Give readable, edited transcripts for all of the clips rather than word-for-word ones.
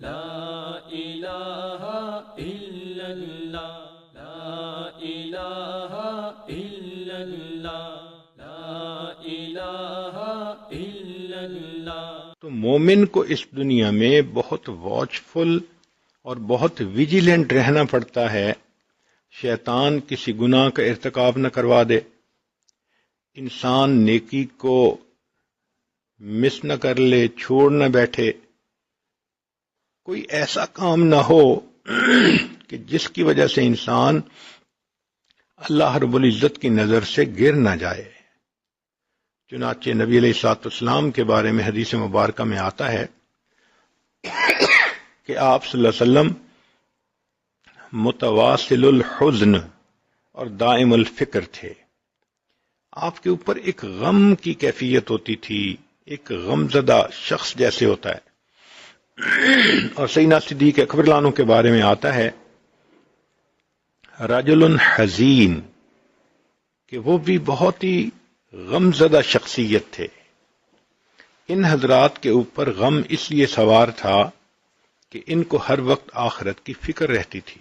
لا الہ الا اللہ، لا الہ الا اللہ، لا الہ الا اللہ۔ تو مومن کو اس دنیا میں بہت واچفل اور بہت ویجیلنٹ رہنا پڑتا ہے، شیطان کسی گناہ کا ارتکاب نہ کروا دے، انسان نیکی کو مس نہ کر لے، چھوڑ نہ بیٹھے، کوئی ایسا کام نہ ہو کہ جس کی وجہ سے انسان اللہ رب العزت کی نظر سے گر نہ جائے۔ چنانچہ نبی علیہ الصلوۃ والسلام کے بارے میں حدیث مبارکہ میں آتا ہے کہ آپ صلی اللہ علیہ وسلم متواصل الحزن اور دائم الفکر تھے۔ آپ کے اوپر ایک غم کی کیفیت ہوتی تھی، ایک غمزدہ شخص جیسے ہوتا ہے۔ اور سیدنا صدیق اکبر رضی اللہ عنہ کے بارے میں آتا ہے رجل حزین، کہ وہ بھی بہت ہی غمزدہ شخصیت تھے۔ ان حضرات کے اوپر غم اس لیے سوار تھا کہ ان کو ہر وقت آخرت کی فکر رہتی تھی۔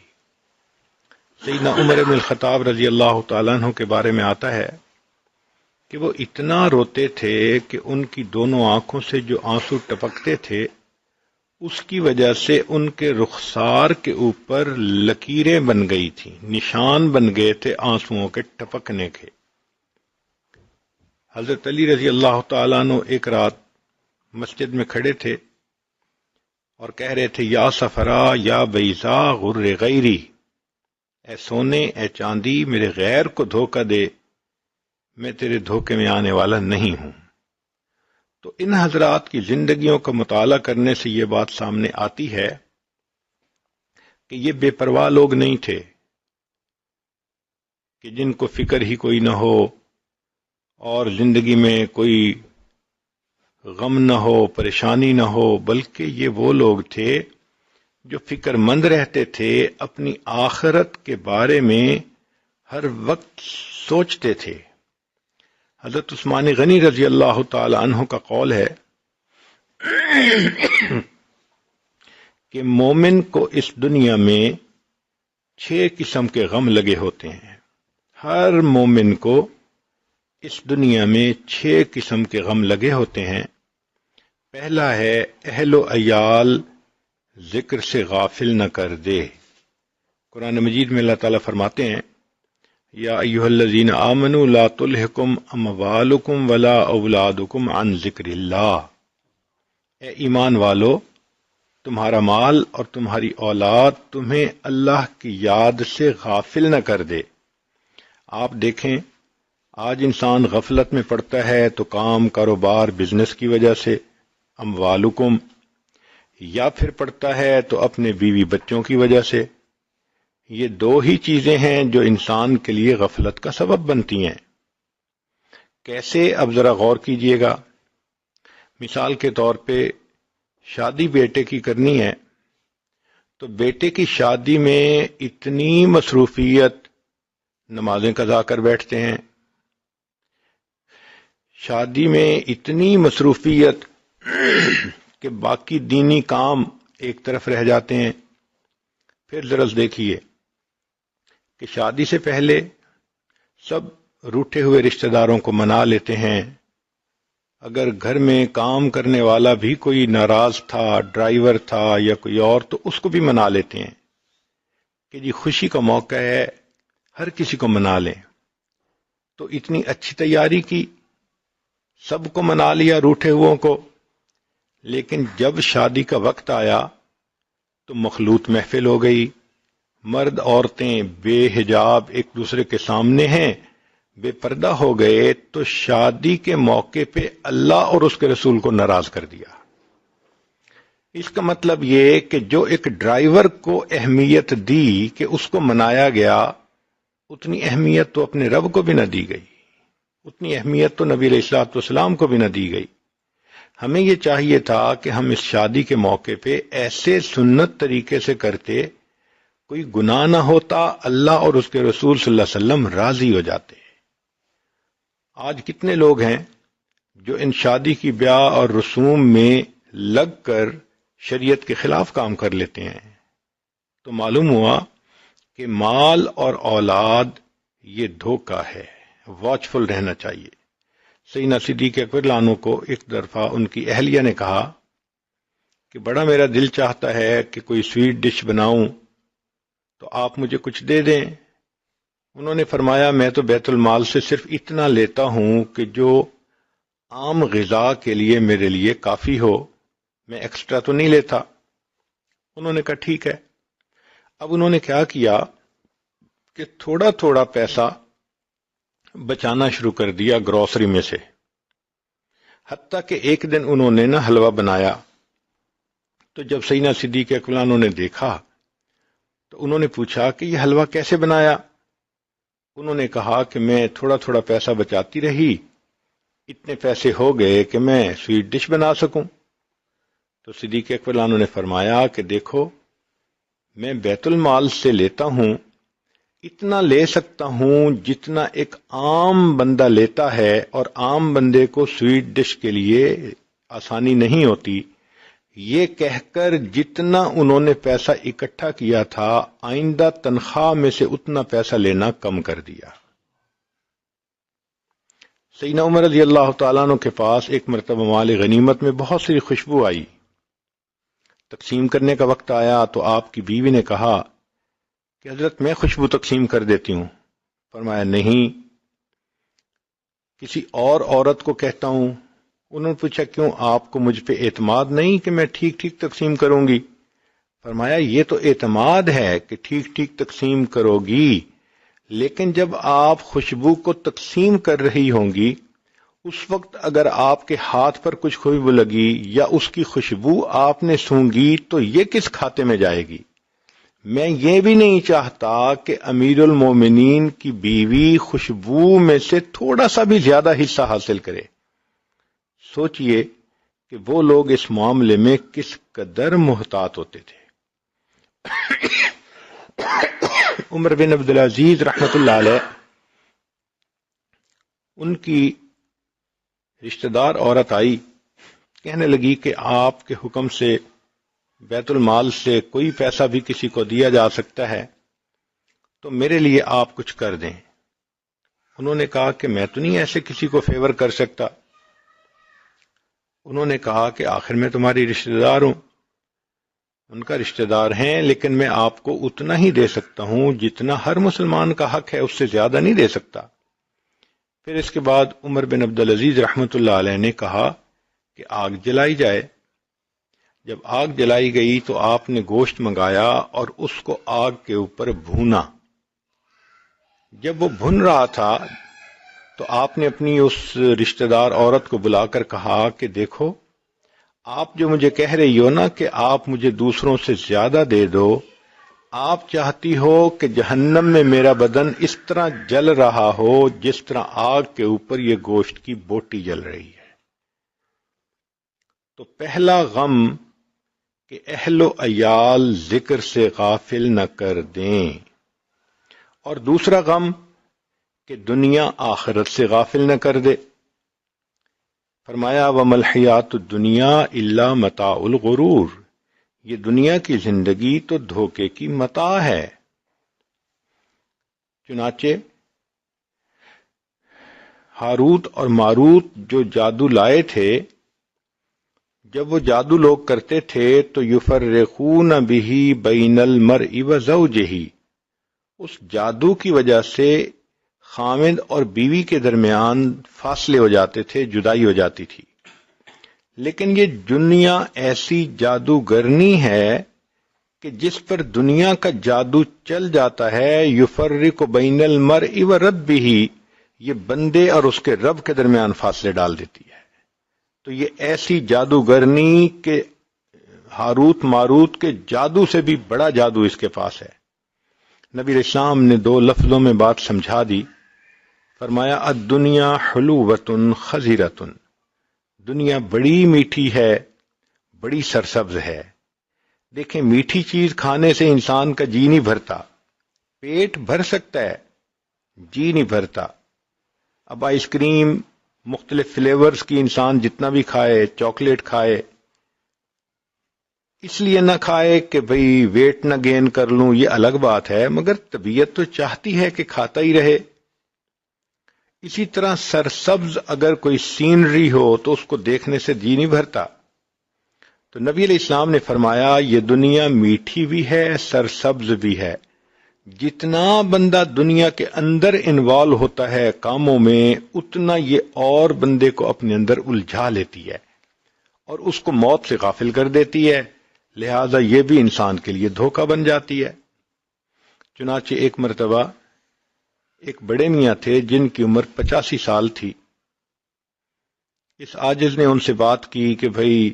سیدنا عمر بن الخطاب رضی اللہ تعالیٰ عنہ کے بارے میں آتا ہے کہ وہ اتنا روتے تھے کہ ان کی دونوں آنکھوں سے جو آنسو ٹپکتے تھے اس کی وجہ سے ان کے رخسار کے اوپر لکیریں بن گئی تھیں، نشان بن گئے تھے آنسوؤں کے ٹپکنے کے۔ حضرت علی رضی اللہ تعالیٰ عنہ ایک رات مسجد میں کھڑے تھے اور کہہ رہے تھے یا صفرا یا بیضا غر غیری، اے سونے اے چاندی میرے غیر کو دھوکہ دے، میں تیرے دھوکے میں آنے والا نہیں ہوں۔ تو ان حضرات کی زندگیوں کا مطالعہ کرنے سے یہ بات سامنے آتی ہے کہ یہ بے پرواہ لوگ نہیں تھے کہ جن کو فکر ہی کوئی نہ ہو اور زندگی میں کوئی غم نہ ہو، پریشانی نہ ہو، بلکہ یہ وہ لوگ تھے جو فکر مند رہتے تھے، اپنی آخرت کے بارے میں ہر وقت سوچتے تھے۔ حضرت عثمان غنی رضی اللہ تعالی عنہ کا قول ہے کہ مومن کو اس دنیا میں 6 قسم کے غم لگے ہوتے ہیں۔ ہر مومن کو اس دنیا میں 6 قسم کے غم لگے ہوتے ہیں۔ پہلا ہے اہل و عیال ذکر سے غافل نہ کر دے۔ قرآن مجید میں اللہ تعالیٰ فرماتے ہیں یا ایھا الذین آمنوا لا تلھکم اموالکم ولا اولادکم عن ذکر اللہ، اے ایمان والو تمہارا مال اور تمہاری اولاد تمہیں اللہ کی یاد سے غافل نہ کر دے۔ آپ دیکھیں آج انسان غفلت میں پڑتا ہے تو کام کاروبار بزنس کی وجہ سے، اموالکم، یا پھر پڑتا ہے تو اپنے بیوی بچوں کی وجہ سے۔ یہ 2 ہی چیزیں ہیں جو انسان کے لیے غفلت کا سبب بنتی ہیں۔ کیسے؟ اب ذرا غور کیجئے گا۔ مثال کے طور پہ شادی بیٹے کی کرنی ہے تو بیٹے کی شادی میں اتنی مصروفیت، نمازیں قضا کر بیٹھتے ہیں، شادی میں اتنی مصروفیت کہ باقی دینی کام ایک طرف رہ جاتے ہیں۔ پھر ذرا دیکھیے کہ شادی سے پہلے سب روٹھے ہوئے رشتہ داروں کو منا لیتے ہیں، اگر گھر میں کام کرنے والا بھی کوئی ناراض تھا، ڈرائیور تھا یا کوئی اور، تو اس کو بھی منا لیتے ہیں کہ جی خوشی کا موقع ہے، ہر کسی کو منا لیں۔ تو اتنی اچھی تیاری کی، سب کو منا لیا روٹھے ہوئوں کو، لیکن جب شادی کا وقت آیا تو مخلوط محفل ہو گئی، مرد عورتیں بے حجاب ایک دوسرے کے سامنے ہیں، بے پردہ ہو گئے، تو شادی کے موقع پہ اللہ اور اس کے رسول کو ناراض کر دیا۔ اس کا مطلب یہ کہ جو ایک ڈرائیور کو اہمیت دی کہ اس کو منایا گیا، اتنی اہمیت تو اپنے رب کو بھی نہ دی گئی، اتنی اہمیت تو نبی علیہ الصلوۃ والسلام کو بھی نہ دی گئی۔ ہمیں یہ چاہیے تھا کہ ہم اس شادی کے موقع پہ ایسے سنت طریقے سے کرتے، کوئی گناہ نہ ہوتا، اللہ اور اس کے رسول صلی اللہ علیہ وسلم راضی ہو جاتے۔ آج کتنے لوگ ہیں جو ان شادی کی بیاہ اور رسوم میں لگ کر شریعت کے خلاف کام کر لیتے ہیں، تو معلوم ہوا کہ مال اور اولاد یہ دھوکہ ہے، واچفل رہنا چاہیے۔ سیدنا صدیق اکبر عنہ کو ایک دفعہ ان کی اہلیہ نے کہا کہ بڑا میرا دل چاہتا ہے کہ کوئی سویٹ ڈش بناؤں، تو آپ مجھے کچھ دے دیں۔ انہوں نے فرمایا میں تو بیت المال سے صرف اتنا لیتا ہوں کہ جو عام غذا کے لیے میرے لیے کافی ہو، میں ایکسٹرا تو نہیں لیتا۔ انہوں نے کہا ٹھیک ہے۔ اب انہوں نے کیا کیا کہ تھوڑا تھوڑا پیسہ بچانا شروع کر دیا گروسری میں سے، حتیٰ کہ ایک دن انہوں نے حلوہ بنایا، تو جب سیدنا صدیق اکبر عنہ نے دیکھا تو انہوں نے پوچھا کہ یہ حلوہ کیسے بنایا؟ انہوں نے کہا کہ میں تھوڑا تھوڑا پیسہ بچاتی رہی، اتنے پیسے ہو گئے کہ میں سویٹ ڈش بنا سکوں۔ تو صدیق اکبر عنہ نے فرمایا کہ دیکھو میں بیت المال سے لیتا ہوں، اتنا لے سکتا ہوں جتنا ایک عام بندہ لیتا ہے، اور عام بندے کو سویٹ ڈش کے لیے آسانی نہیں ہوتی۔ یہ کہہ کر جتنا انہوں نے پیسہ اکٹھا کیا تھا، آئندہ تنخواہ میں سے اتنا پیسہ لینا کم کر دیا۔ سیدنا عمر رضی اللہ تعالیٰ عنہ کے پاس ایک مرتبہ مال غنیمت میں بہت سی خوشبو آئی، تقسیم کرنے کا وقت آیا تو آپ کی بیوی نے کہا کہ حضرت میں خوشبو تقسیم کر دیتی ہوں۔ فرمایا نہیں، کسی اور عورت کو کہتا ہوں۔ انہوں نے پوچھا کیوں، آپ کو مجھ پہ اعتماد نہیں کہ میں ٹھیک ٹھیک تقسیم کروں گی؟ فرمایا یہ تو اعتماد ہے کہ ٹھیک ٹھیک تقسیم کرو گی، لیکن جب آپ خوشبو کو تقسیم کر رہی ہوں گی اس وقت اگر آپ کے ہاتھ پر کچھ خوشبو لگی یا اس کی خوشبو آپ نے سونگھی تو یہ کس کھاتے میں جائے گی؟ میں یہ بھی نہیں چاہتا کہ امیر المومنین کی بیوی خوشبو میں سے تھوڑا سا بھی زیادہ حصہ حاصل کرے۔ سوچئے کہ وہ لوگ اس معاملے میں کس قدر محتاط ہوتے تھے۔ عمر بن عبدالعزیز رحمۃ اللہ علیہ، ان کی رشتہ دار عورت آئی، کہنے لگی کہ آپ کے حکم سے بیت المال سے کوئی پیسہ بھی کسی کو دیا جا سکتا ہے، تو میرے لیے آپ کچھ کر دیں۔ انہوں نے کہا کہ میں تو نہیں ایسے کسی کو فیور کر سکتا۔ انہوں نے کہا کہ آخر میں تمہاری رشتہ دار ہوں۔ ان کا رشتہ دار ہیں، لیکن میں آپ کو اتنا ہی دے سکتا ہوں جتنا ہر مسلمان کا حق ہے، اس سے زیادہ نہیں دے سکتا۔ پھر اس کے بعد عمر بن عبدالعزیز رحمۃ اللہ علیہ نے کہا کہ آگ جلائی جائے۔ جب آگ جلائی گئی تو آپ نے گوشت منگایا اور اس کو آگ کے اوپر بھونا۔ جب وہ بھن رہا تھا تو آپ نے اپنی اس رشتہ دار عورت کو بلا کر کہا کہ دیکھو، آپ جو مجھے کہہ رہی ہو نا کہ آپ مجھے دوسروں سے زیادہ دے دو، آپ چاہتی ہو کہ جہنم میں میرا بدن اس طرح جل رہا ہو جس طرح آگ کے اوپر یہ گوشت کی بوٹی جل رہی ہے۔ تو پہلا غم کہ اہل و عیال ذکر سے غافل نہ کر دیں، اور دوسرا غم کہ دنیا آخرت سے غافل نہ کر دے۔ فرمایا وَمَا الْحَيَاةُ الدُّنْيَا إِلَّا مَتَاعُ الْغُرُورِ، یہ دنیا کی زندگی تو دھوکے کی متاع ہے۔ چنانچہ ہاروت اور ماروت جو جادو لائے تھے، جب وہ جادو لوگ کرتے تھے تو یفرقون بہ بین المرء وزوجہ، اس جادو کی وجہ سے خاوند اور بیوی کے درمیان فاصلے ہو جاتے تھے، جدائی ہو جاتی تھی۔ لیکن یہ دنیا ایسی جادوگرنی ہے کہ جس پر دنیا کا جادو چل جاتا ہے، یفرق بین المرء وربہ، یہ بندے اور اس کے رب کے درمیان فاصلے ڈال دیتی ہے۔ تو یہ ایسی جادوگرنی کہ ہاروت ماروت کے جادو سے بھی بڑا جادو اس کے پاس ہے۔ نبی علیہ السلام نے 2 لفظوں میں بات سمجھا دی۔ فرمایا الدنیا حلوۃ خضرۃ، دنیا بڑی میٹھی ہے، بڑی سرسبز ہے۔ دیکھیں میٹھی چیز کھانے سے انسان کا جی نہیں بھرتا، پیٹ بھر سکتا ہے، جی نہیں بھرتا۔ اب آئس کریم مختلف فلیورز کی انسان جتنا بھی کھائے، چاکلیٹ کھائے، اس لیے نہ کھائے کہ بھئی ویٹ نہ گین کر لوں، یہ الگ بات ہے، مگر طبیعت تو چاہتی ہے کہ کھاتا ہی رہے۔ اسی طرح سرسبز اگر کوئی سینری ہو تو اس کو دیکھنے سے جی نہیں بھرتا۔ تو نبی علیہ السلام نے فرمایا یہ دنیا میٹھی بھی ہے، سرسبز بھی ہے۔ جتنا بندہ دنیا کے اندر انوالو ہوتا ہے کاموں میں، اتنا یہ اور بندے کو اپنے اندر الجھا لیتی ہے اور اس کو موت سے غافل کر دیتی ہے، لہذا یہ بھی انسان کے لیے دھوکہ بن جاتی ہے۔ چنانچہ ایک مرتبہ ایک بڑے میاں تھے جن کی عمر 85 سال تھی۔ اس عاجز نے ان سے بات کی کہ بھئی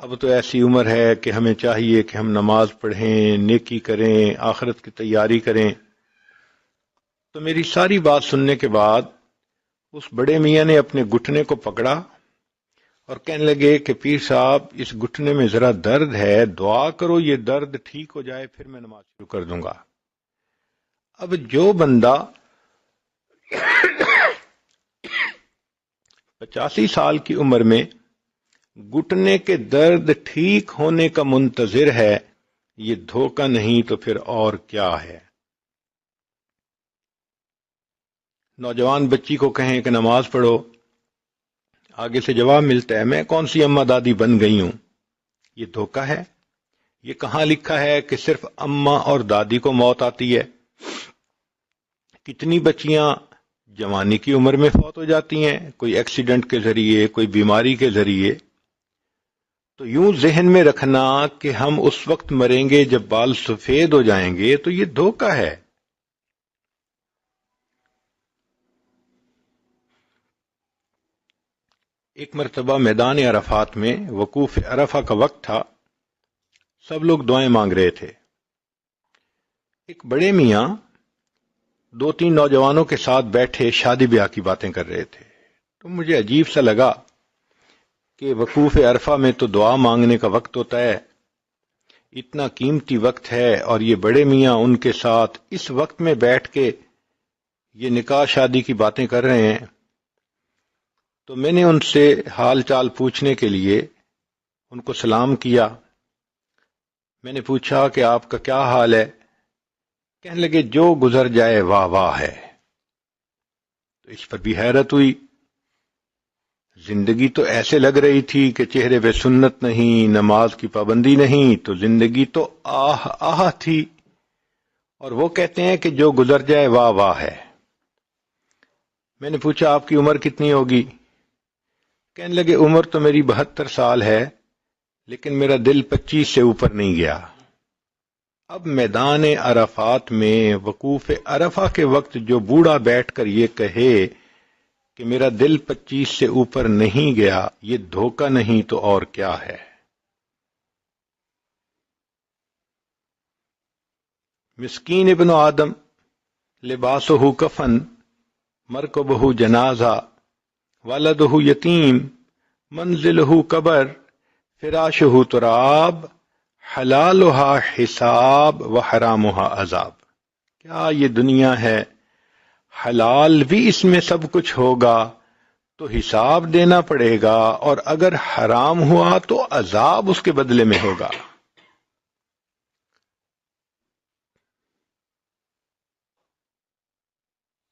اب تو ایسی عمر ہے کہ ہمیں چاہیے کہ ہم نماز پڑھیں، نیکی کریں، آخرت کی تیاری کریں۔ تو میری ساری بات سننے کے بعد اس بڑے میاں نے اپنے گھٹنے کو پکڑا اور کہنے لگے کہ پیر صاحب اس گھٹنے میں ذرا درد ہے، دعا کرو یہ درد ٹھیک ہو جائے، پھر میں نماز شروع کر دوں گا۔ اب جو بندہ 85 سال کی عمر میں گھٹنے کے درد ٹھیک ہونے کا منتظر ہے، یہ دھوکہ نہیں تو پھر اور کیا ہے؟ نوجوان بچی کو کہیں کہ نماز پڑھو، آگے سے جواب ملتا ہے میں کون سی اماں دادی بن گئی ہوں۔ یہ دھوکہ ہے۔ یہ کہاں لکھا ہے کہ صرف اماں اور دادی کو موت آتی ہے؟ کتنی بچیاں جوانی کی عمر میں فوت ہو جاتی ہیں، کوئی ایکسیڈنٹ کے ذریعے، کوئی بیماری کے ذریعے۔ تو یوں ذہن میں رکھنا کہ ہم اس وقت مریں گے جب بال سفید ہو جائیں گے، تو یہ دھوکہ ہے۔ ایک مرتبہ میدان عرفات میں وقوف عرفہ کا وقت تھا، سب لوگ دعائیں مانگ رہے تھے۔ ایک بڑے میاں 2-3 نوجوانوں کے ساتھ بیٹھے شادی بیاہ کی باتیں کر رہے تھے۔ تو مجھے عجیب سا لگا کہ وقوف عرفہ میں تو دعا مانگنے کا وقت ہوتا ہے، اتنا قیمتی وقت ہے، اور یہ بڑے میاں ان کے ساتھ اس وقت میں بیٹھ کے یہ نکاح شادی کی باتیں کر رہے ہیں۔ تو میں نے ان سے حال چال پوچھنے کے لیے ان کو سلام کیا۔ میں نے پوچھا کہ آپ کا کیا حال ہے؟ کہنے لگے جو گزر جائے واہ واہ ہے۔ تو اس پر بھی حیرت ہوئی، زندگی تو ایسے لگ رہی تھی کہ چہرے پہ سنت نہیں، نماز کی پابندی نہیں، تو زندگی تو آہ آہ تھی، اور وہ کہتے ہیں کہ جو گزر جائے واہ واہ ہے۔ میں نے پوچھا آپ کی عمر کتنی ہوگی؟ کہنے لگے عمر تو میری 72 سال ہے، لیکن میرا دل 25 سے اوپر نہیں گیا۔ اب میدان عرفات میں وقوف عرفہ کے وقت جو بوڑھا بیٹھ کر یہ کہے کہ میرا دل 25 سے اوپر نہیں گیا، یہ دھوکہ نہیں تو اور کیا ہے؟ مسکین ابن آدم لباسہ کفن مرکبہ جنازہ ولدہ یتیم منزلہ قبر فراشہ تراب حلالہا حساب و حرامہا عذاب۔ کیا یہ دنیا ہے؟ حلال بھی اس میں سب کچھ ہوگا تو حساب دینا پڑے گا، اور اگر حرام ہوا تو عذاب اس کے بدلے میں ہوگا۔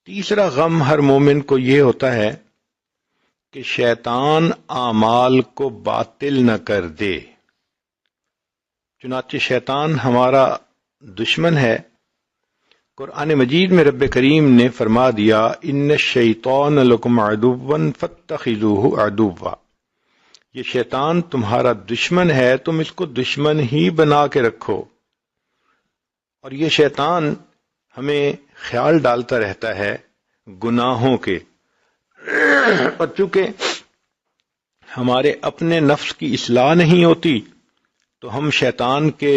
تیسرا غم ہر مومن کو یہ ہوتا ہے کہ شیطان اعمال کو باطل نہ کر دے۔ چنانچہ شیطان ہمارا دشمن ہے۔ قرآن مجید میں رب کریم نے فرما دیا ان الشیطان لکم عدو فاتخذوہ عدوا، یہ شیطان تمہارا دشمن ہے، تم اس کو دشمن ہی بنا کے رکھو۔ اور یہ شیطان ہمیں خیال ڈالتا رہتا ہے گناہوں کے، اور چونکہ ہمارے اپنے نفس کی اصلاح نہیں ہوتی تو ہم شیطان کے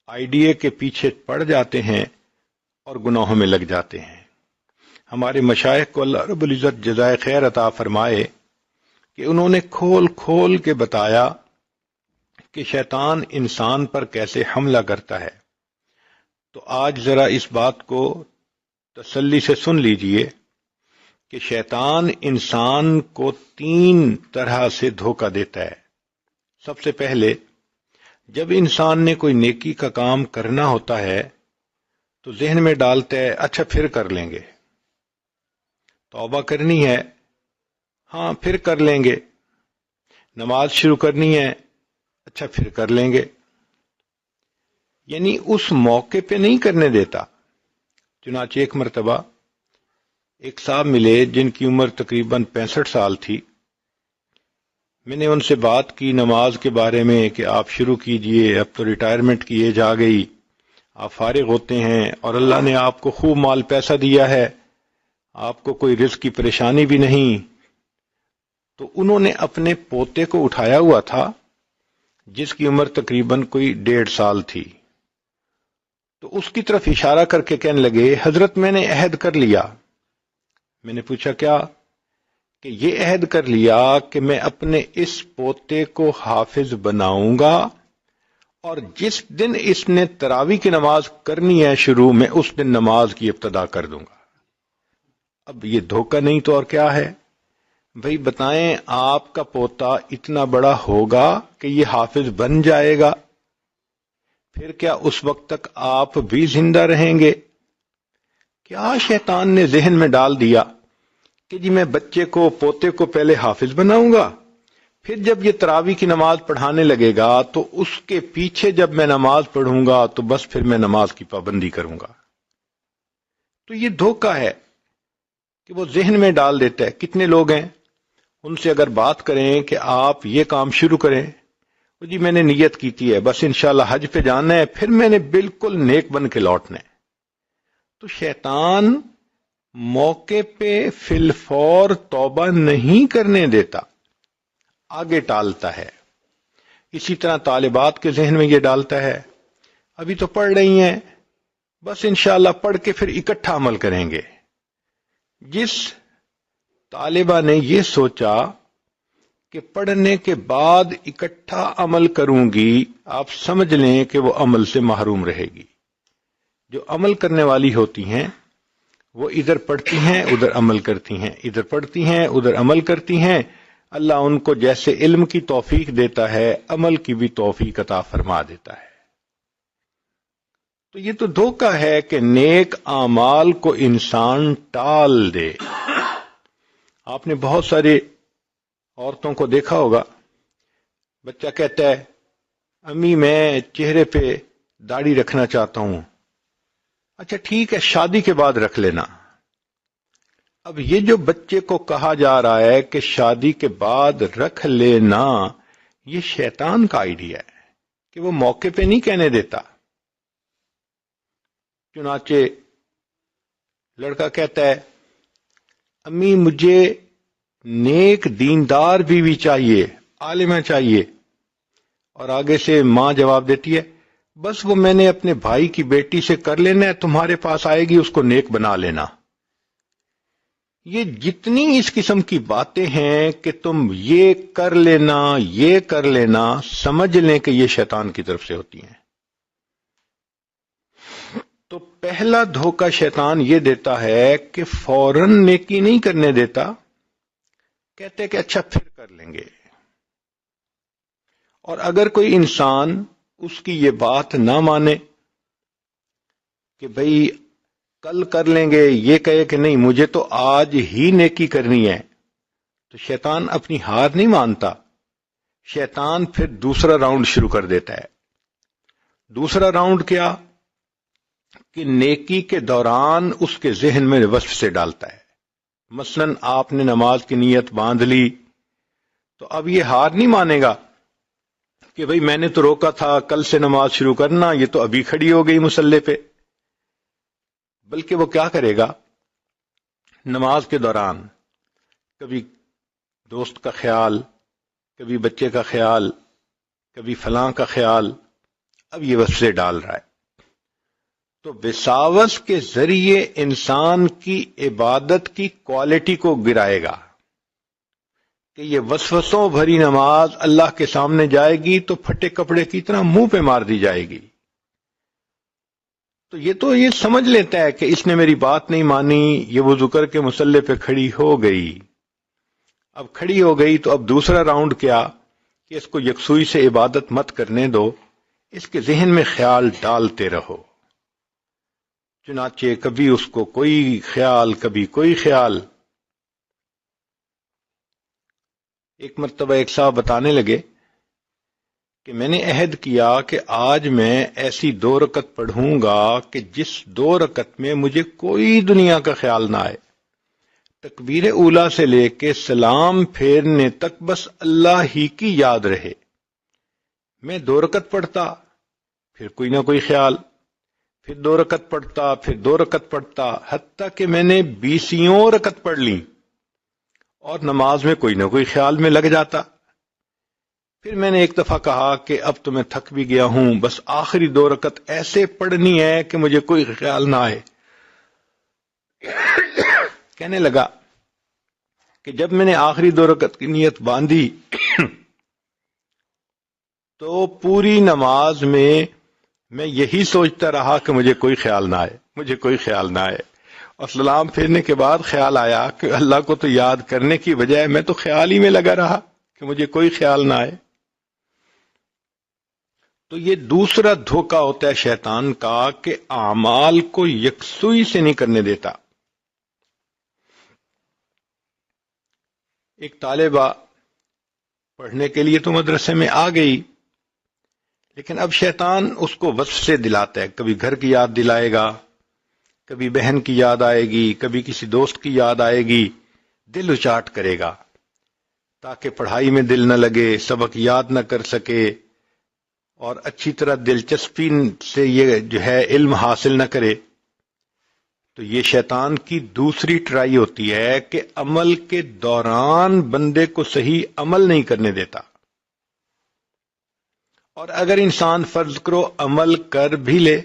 آئیڈیا کے پیچھے پڑ جاتے ہیں اور گناہوں میں لگ جاتے ہیں۔ ہمارے مشائخ کو اللہ رب العزت جزائے خیر عطا فرمائے کہ انہوں نے کھول کھول کے بتایا کہ شیطان انسان پر کیسے حملہ کرتا ہے۔ تو آج ذرا اس بات کو تسلی سے سن لیجئے کہ شیطان انسان کو 3 طرح سے دھوکہ دیتا ہے۔ سب سے پہلے جب انسان نے کوئی نیکی کا کام کرنا ہوتا ہے تو ذہن میں ڈالتا ہے اچھا پھر کر لیں گے، توبہ کرنی ہے ہاں پھر کر لیں گے، نماز شروع کرنی ہے اچھا پھر کر لیں گے، یعنی اس موقع پہ نہیں کرنے دیتا۔ چنانچہ ایک مرتبہ ایک صاحب ملے جن کی عمر تقریباً 65 سال تھی۔ میں نے ان سے بات کی نماز کے بارے میں کہ آپ شروع کیجئے، اب تو ریٹائرمنٹ کی ایج آ گئی، آپ فارغ ہوتے ہیں اور اللہ نے آپ کو خوب مال پیسہ دیا ہے، آپ کو کوئی رزق کی پریشانی بھی نہیں۔ تو انہوں نے اپنے پوتے کو اٹھایا ہوا تھا جس کی عمر تقریباً کوئی 1.5 سال تھی، تو اس کی طرف اشارہ کر کے کہنے لگے حضرت میں نے عہد کر لیا۔ میں نے پوچھا کیا؟ کہ یہ عہد کر لیا کہ میں اپنے اس پوتے کو حافظ بناؤں گا، اور جس دن اس نے تراویح کی نماز کرنی ہے شروع میں، اس دن نماز کی ابتدا کر دوں گا۔ اب یہ دھوکہ نہیں تو اور کیا ہے؟ بھئی بتائیں، آپ کا پوتا اتنا بڑا ہوگا کہ یہ حافظ بن جائے گا، پھر کیا اس وقت تک آپ بھی زندہ رہیں گے؟ کیا شیطان نے ذہن میں ڈال دیا کہ جی میں بچے کو پوتے کو پہلے حافظ بناؤں گا، پھر جب یہ تراویح کی نماز پڑھانے لگے گا تو اس کے پیچھے جب میں نماز پڑھوں گا تو بس پھر میں نماز کی پابندی کروں گا۔ تو یہ دھوکہ ہے کہ وہ ذہن میں ڈال دیتا ہے۔ کتنے لوگ ہیں ان سے اگر بات کریں کہ آپ یہ کام شروع کریں، جی میں نے نیت کی تھی ہے بس انشاءاللہ حج پہ جانا ہے، پھر میں نے بالکل نیک بن کے لوٹنا ہے، تو شیطان موقع پہ فی الفور توبہ نہیں کرنے دیتا، آگے ٹالتا ہے۔ اسی طرح طالبات کے ذہن میں یہ ڈالتا ہے ابھی تو پڑھ رہی ہیں، بس انشاءاللہ پڑھ کے پھر اکٹھا عمل کریں گے۔ جس طالبہ نے یہ سوچا کہ پڑھنے کے بعد اکٹھا عمل کروں گی، آپ سمجھ لیں کہ وہ عمل سے محروم رہے گی۔ جو عمل کرنے والی ہوتی ہیں وہ ادھر پڑھتی ہیں ادھر عمل کرتی ہیں، ادھر پڑھتی ہیں ادھر عمل کرتی ہیں، اللہ ان کو جیسے علم کی توفیق دیتا ہے عمل کی بھی توفیق عطا فرما دیتا ہے۔ تو یہ تو دھوکہ ہے کہ نیک اعمال کو انسان ٹال دے۔ آپ نے بہت سارے عورتوں کو دیکھا ہوگا، بچہ کہتا ہے امی میں چہرے پہ داڑھی رکھنا چاہتا ہوں، اچھا ٹھیک ہے شادی کے بعد رکھ لینا۔ اب یہ جو بچے کو کہا جا رہا ہے کہ شادی کے بعد رکھ لینا، یہ شیطان کا آئیڈیا ہے کہ وہ موقع پہ نہیں کہنے دیتا۔ چنانچہ لڑکا کہتا ہے امی مجھے نیک دیندار بیوی چاہیے، عالمہ چاہیے، اور آگے سے ماں جواب دیتی ہے بس وہ میں نے اپنے بھائی کی بیٹی سے کر لینا ہے، تمہارے پاس آئے گی اس کو نیک بنا لینا۔ یہ جتنی اس قسم کی باتیں ہیں کہ تم یہ کر لینا یہ کر لینا، سمجھ لیں کہ یہ شیطان کی طرف سے ہوتی ہیں۔ تو پہلا دھوکہ شیطان یہ دیتا ہے کہ فوراً نیکی نہیں کرنے دیتا، کہتے کہ اچھا پھر کر لیں گے، اور اگر کوئی انسان اس کی یہ بات نہ مانے کہ بھئی کل کر لیں گے، یہ کہے کہ نہیں مجھے تو آج ہی نیکی کرنی ہے، تو شیطان اپنی ہار نہیں مانتا، شیطان پھر دوسرا راؤنڈ شروع کر دیتا ہے۔ دوسرا راؤنڈ کیا؟ کہ نیکی کے دوران اس کے ذہن میں وصف سے ڈالتا ہے۔ مثلا آپ نے نماز کی نیت باندھ لی تو اب یہ ہار نہیں مانے گا کہ بھئی میں نے تو روکا تھا کل سے نماز شروع کرنا، یہ تو ابھی کھڑی ہو گئی مصلی پہ، بلکہ وہ کیا کرے گا؟ نماز کے دوران کبھی دوست کا خیال، کبھی بچے کا خیال، کبھی فلاں کا خیال، اب یہ وسوسے ڈال رہا ہے۔ تو وساوس کے ذریعے انسان کی عبادت کی کوالٹی کو گرائے گا کہ یہ وسوسوں بھری نماز اللہ کے سامنے جائے گی تو پھٹے کپڑے کی طرح منہ پہ مار دی جائے گی۔ تو یہ سمجھ لیتا ہے کہ اس نے میری بات نہیں مانی، یہ وضو کر کے مصلی پہ کھڑی ہو گئی۔ اب کھڑی ہو گئی تو اب دوسرا راؤنڈ کیا کہ اس کو یکسوئی سے عبادت مت کرنے دو، اس کے ذہن میں خیال ڈالتے رہو. چنانچہ کبھی اس کو کوئی خیال، کبھی کوئی خیال. ایک مرتبہ ایک صاحب بتانے لگے کہ میں نے عہد کیا کہ آج میں ایسی 2 رکعت پڑھوں گا کہ جس 2 رکعت میں مجھے کوئی دنیا کا خیال نہ آئے، تکبیر اولیٰ سے لے کے سلام پھیرنے تک بس اللہ ہی کی یاد رہے. میں 2 رکعت پڑھتا، پھر کوئی نہ کوئی خیال، پھر 2 رکعت پڑھتا، پھر 2 رکعت پڑھتا، حتیٰ کہ میں نے 20 رکعت پڑھ لی اور نماز میں کوئی نہ کوئی خیال میں لگ جاتا. پھر میں نے ایک دفعہ کہا کہ اب تو میں تھک بھی گیا ہوں، بس آخری 2 رکعت ایسے پڑھنی ہے کہ مجھے کوئی خیال نہ آئے. کہنے لگا کہ جب میں نے آخری 2 رکعت کی نیت باندھی تو پوری نماز میں یہی سوچتا رہا کہ مجھے کوئی خیال نہ آئے، مجھے کوئی خیال نہ آئے. اور سلام پھیرنے کے بعد خیال آیا کہ اللہ کو تو یاد کرنے کی بجائے میں تو خیال ہی میں لگا رہا کہ مجھے کوئی خیال نہ آئے. تو یہ دوسرا دھوکہ ہوتا ہے شیطان کا کہ اعمال کو یکسوئی سے نہیں کرنے دیتا. ایک طالبہ پڑھنے کے لیے تو مدرسے میں آ گئی، لیکن اب شیطان اس کو وسوسے دلاتا ہے. کبھی گھر کی یاد دلائے گا، کبھی بہن کی یاد آئے گی، کبھی کسی دوست کی یاد آئے گی، دل اچاٹ کرے گا تاکہ پڑھائی میں دل نہ لگے، سبق یاد نہ کر سکے اور اچھی طرح دلچسپی سے یہ جو ہے علم حاصل نہ کرے. تو یہ شیطان کی دوسری ٹرائی ہوتی ہے کہ عمل کے دوران بندے کو صحیح عمل نہیں کرنے دیتا. اور اگر انسان فرض کرو عمل کر بھی لے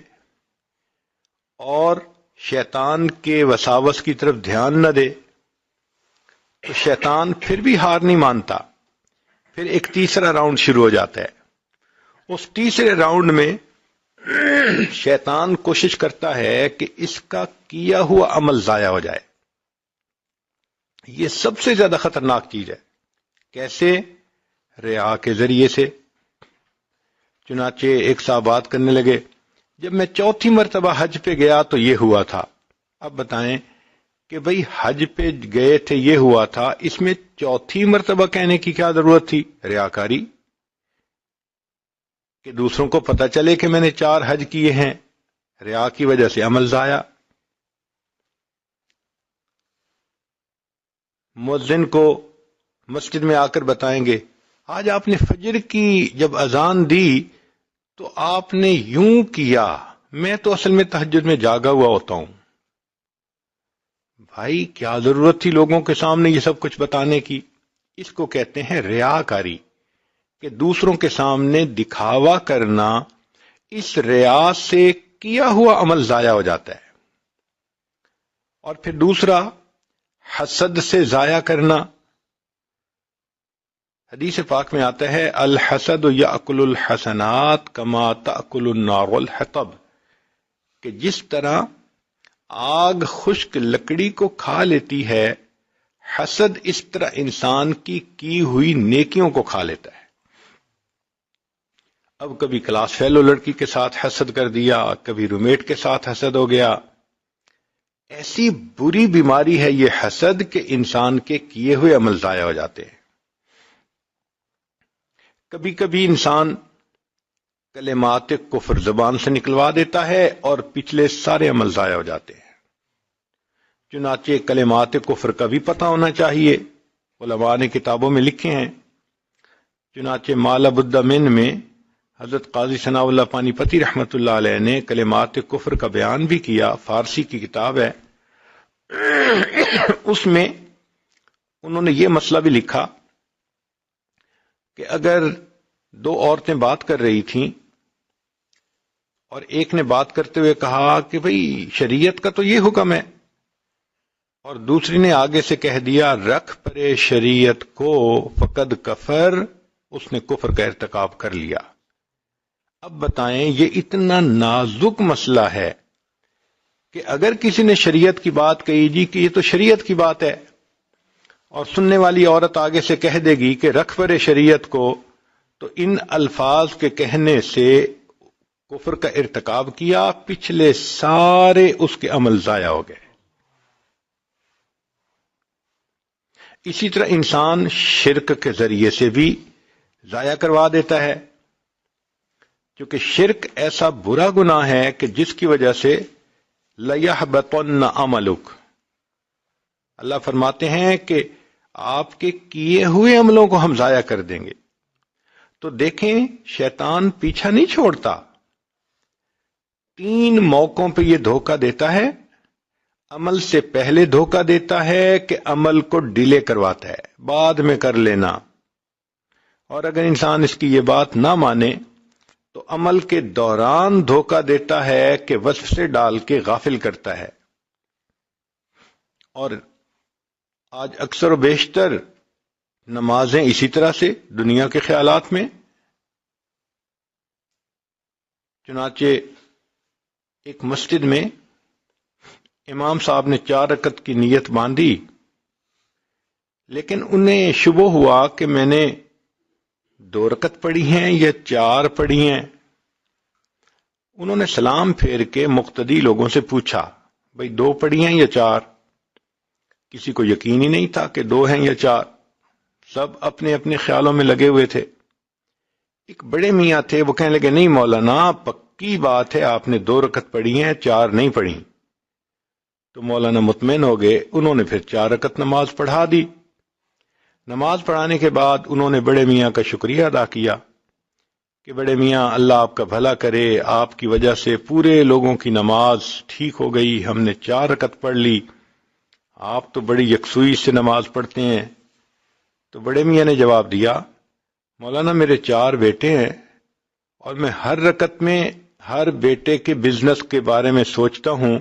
اور شیطان کے وساوس کی طرف دھیان نہ دے تو شیطان پھر بھی ہار نہیں مانتا. پھر ایک تیسرا راؤنڈ شروع ہو جاتا ہے. اس تیسرے راؤنڈ میں شیطان کوشش کرتا ہے کہ اس کا کیا ہوا عمل ضائع ہو جائے. یہ سب سے زیادہ خطرناک چیز ہے. کیسے؟ ریا کے ذریعے سے. چنانچہ ایک صاحب بات کرنے لگے، جب میں 4تھی مرتبہ حج پہ گیا تو یہ ہوا تھا. اب بتائیں کہ بھئی حج پہ گئے تھے یہ ہوا تھا، اس میں 4تھی مرتبہ کہنے کی کیا ضرورت تھی؟ ریاکاری، کہ دوسروں کو پتہ چلے کہ میں نے 4 حج کیے ہیں. ریا کی وجہ سے عمل ضائع. مؤذن کو مسجد میں آ کر بتائیں گے، آج آپ نے فجر کی جب اذان دی تو آپ نے یوں کیا، میں تو اصل میں تہجد میں جاگا ہوا ہوتا ہوں. بھائی کیا ضرورت تھی لوگوں کے سامنے یہ سب کچھ بتانے کی؟ اس کو کہتے ہیں ریاکاری، کہ دوسروں کے سامنے دکھاوا کرنا. اس ریا سے کیا ہوا عمل ضائع ہو جاتا ہے. اور پھر دوسرا حسد سے ضائع کرنا. حدیث پاک میں آتا ہے الحسد یاکل الحسنات کما تاکل النار الحطب، کہ جس طرح آگ خشک لکڑی کو کھا لیتی ہے، حسد اس طرح انسان کی ہوئی نیکیوں کو کھا لیتا ہے. اب کبھی کلاس فیلو لڑکی کے ساتھ حسد کر دیا، کبھی رومیٹ کے ساتھ حسد ہو گیا. ایسی بری بیماری ہے یہ حسد کہ انسان کے کیے ہوئے عمل ضائع ہو جاتے ہیں. کبھی کبھی انسان کلمات کفر زبان سے نکلوا دیتا ہے اور پچھلے سارے عمل ضائع ہو جاتے ہیں. چنانچہ کلمات کفر کا بھی پتہ ہونا چاہیے. علماء نے کتابوں میں لکھے ہیں. چنانچہ مالا بدمن میں حضرت قاضی ثناء اللہ پانی پتی رحمۃ اللہ علیہ نے کلمات کفر کا بیان بھی کیا. فارسی کی کتاب ہے. اس میں انہوں نے یہ مسئلہ بھی لکھا کہ اگر 2 عورتیں بات کر رہی تھیں اور ایک نے بات کرتے ہوئے کہا کہ بھئی شریعت کا تو یہ حکم ہے، اور دوسری نے آگے سے کہہ دیا رکھ پرے شریعت کو فقد کفر، اس نے کفر کا ارتکاب کر لیا. اب بتائیں یہ اتنا نازک مسئلہ ہے کہ اگر کسی نے شریعت کی بات کہی جی کہ یہ تو شریعت کی بات ہے، اور سننے والی عورت آگے سے کہہ دے گی کہ رکھ پرے شریعت کو، تو ان الفاظ کے کہنے سے کفر کا ارتکاب کیا، پچھلے سارے اس کے عمل ضائع ہو گئے۔ اسی طرح انسان شرک کے ذریعے سے بھی ضائع کروا دیتا ہے، کیونکہ شرک ایسا برا گناہ ہے کہ جس کی وجہ سے لَيَحْبَطَنَّ عَمَلُكَ، اللہ فرماتے ہیں کہ آپ کے کیے ہوئے عملوں کو ہم ضائع کر دیں گے۔ تو دیکھیں شیطان پیچھا نہیں چھوڑتا، 3 موقعوں پہ یہ دھوکہ دیتا ہے۔ عمل سے پہلے دھوکہ دیتا ہے کہ عمل کو ڈیلے کرواتا ہے، بعد میں کر لینا، اور اگر انسان اس کی یہ بات نہ مانے تو عمل کے دوران دھوکہ دیتا ہے کہ وصف سے ڈال کے غافل کرتا ہے۔ اور آج اکثر و بیشتر نمازیں اسی طرح سے دنیا کے خیالات میں، چنانچہ ایک مسجد میں امام صاحب نے 4 رکعت کی نیت باندھی، لیکن انہیں شبہ ہوا کہ میں نے 2 رکعت پڑھی ہیں یا 4 پڑھی ہیں۔ انہوں نے سلام پھیر کے مقتدی لوگوں سے پوچھا، بھئی 2 پڑھی ہیں یا 4؟ کسی کو یقین ہی نہیں تھا کہ 2 ہیں یا 4، سب اپنے اپنے خیالوں میں لگے ہوئے تھے۔ ایک بڑے میاں تھے، وہ کہنے لگے نہیں مولانا پکی بات ہے، آپ نے 2 رکعت پڑھی ہیں، 4 نہیں پڑھی۔ تو مولانا مطمئن ہو گئے، انہوں نے پھر 4 رکعت نماز پڑھا دی۔ نماز پڑھانے کے بعد انہوں نے بڑے میاں کا شکریہ ادا کیا کہ بڑے میاں اللہ آپ کا بھلا کرے، آپ کی وجہ سے پورے لوگوں کی نماز ٹھیک ہو گئی، ہم نے 4 رکعت پڑھ لی، آپ تو بڑی یکسوئی سے نماز پڑھتے ہیں۔ تو بڑے میاں نے جواب دیا، مولانا میرے 4 بیٹے ہیں اور میں ہر رکعت میں ہر بیٹے کے بزنس کے بارے میں سوچتا ہوں،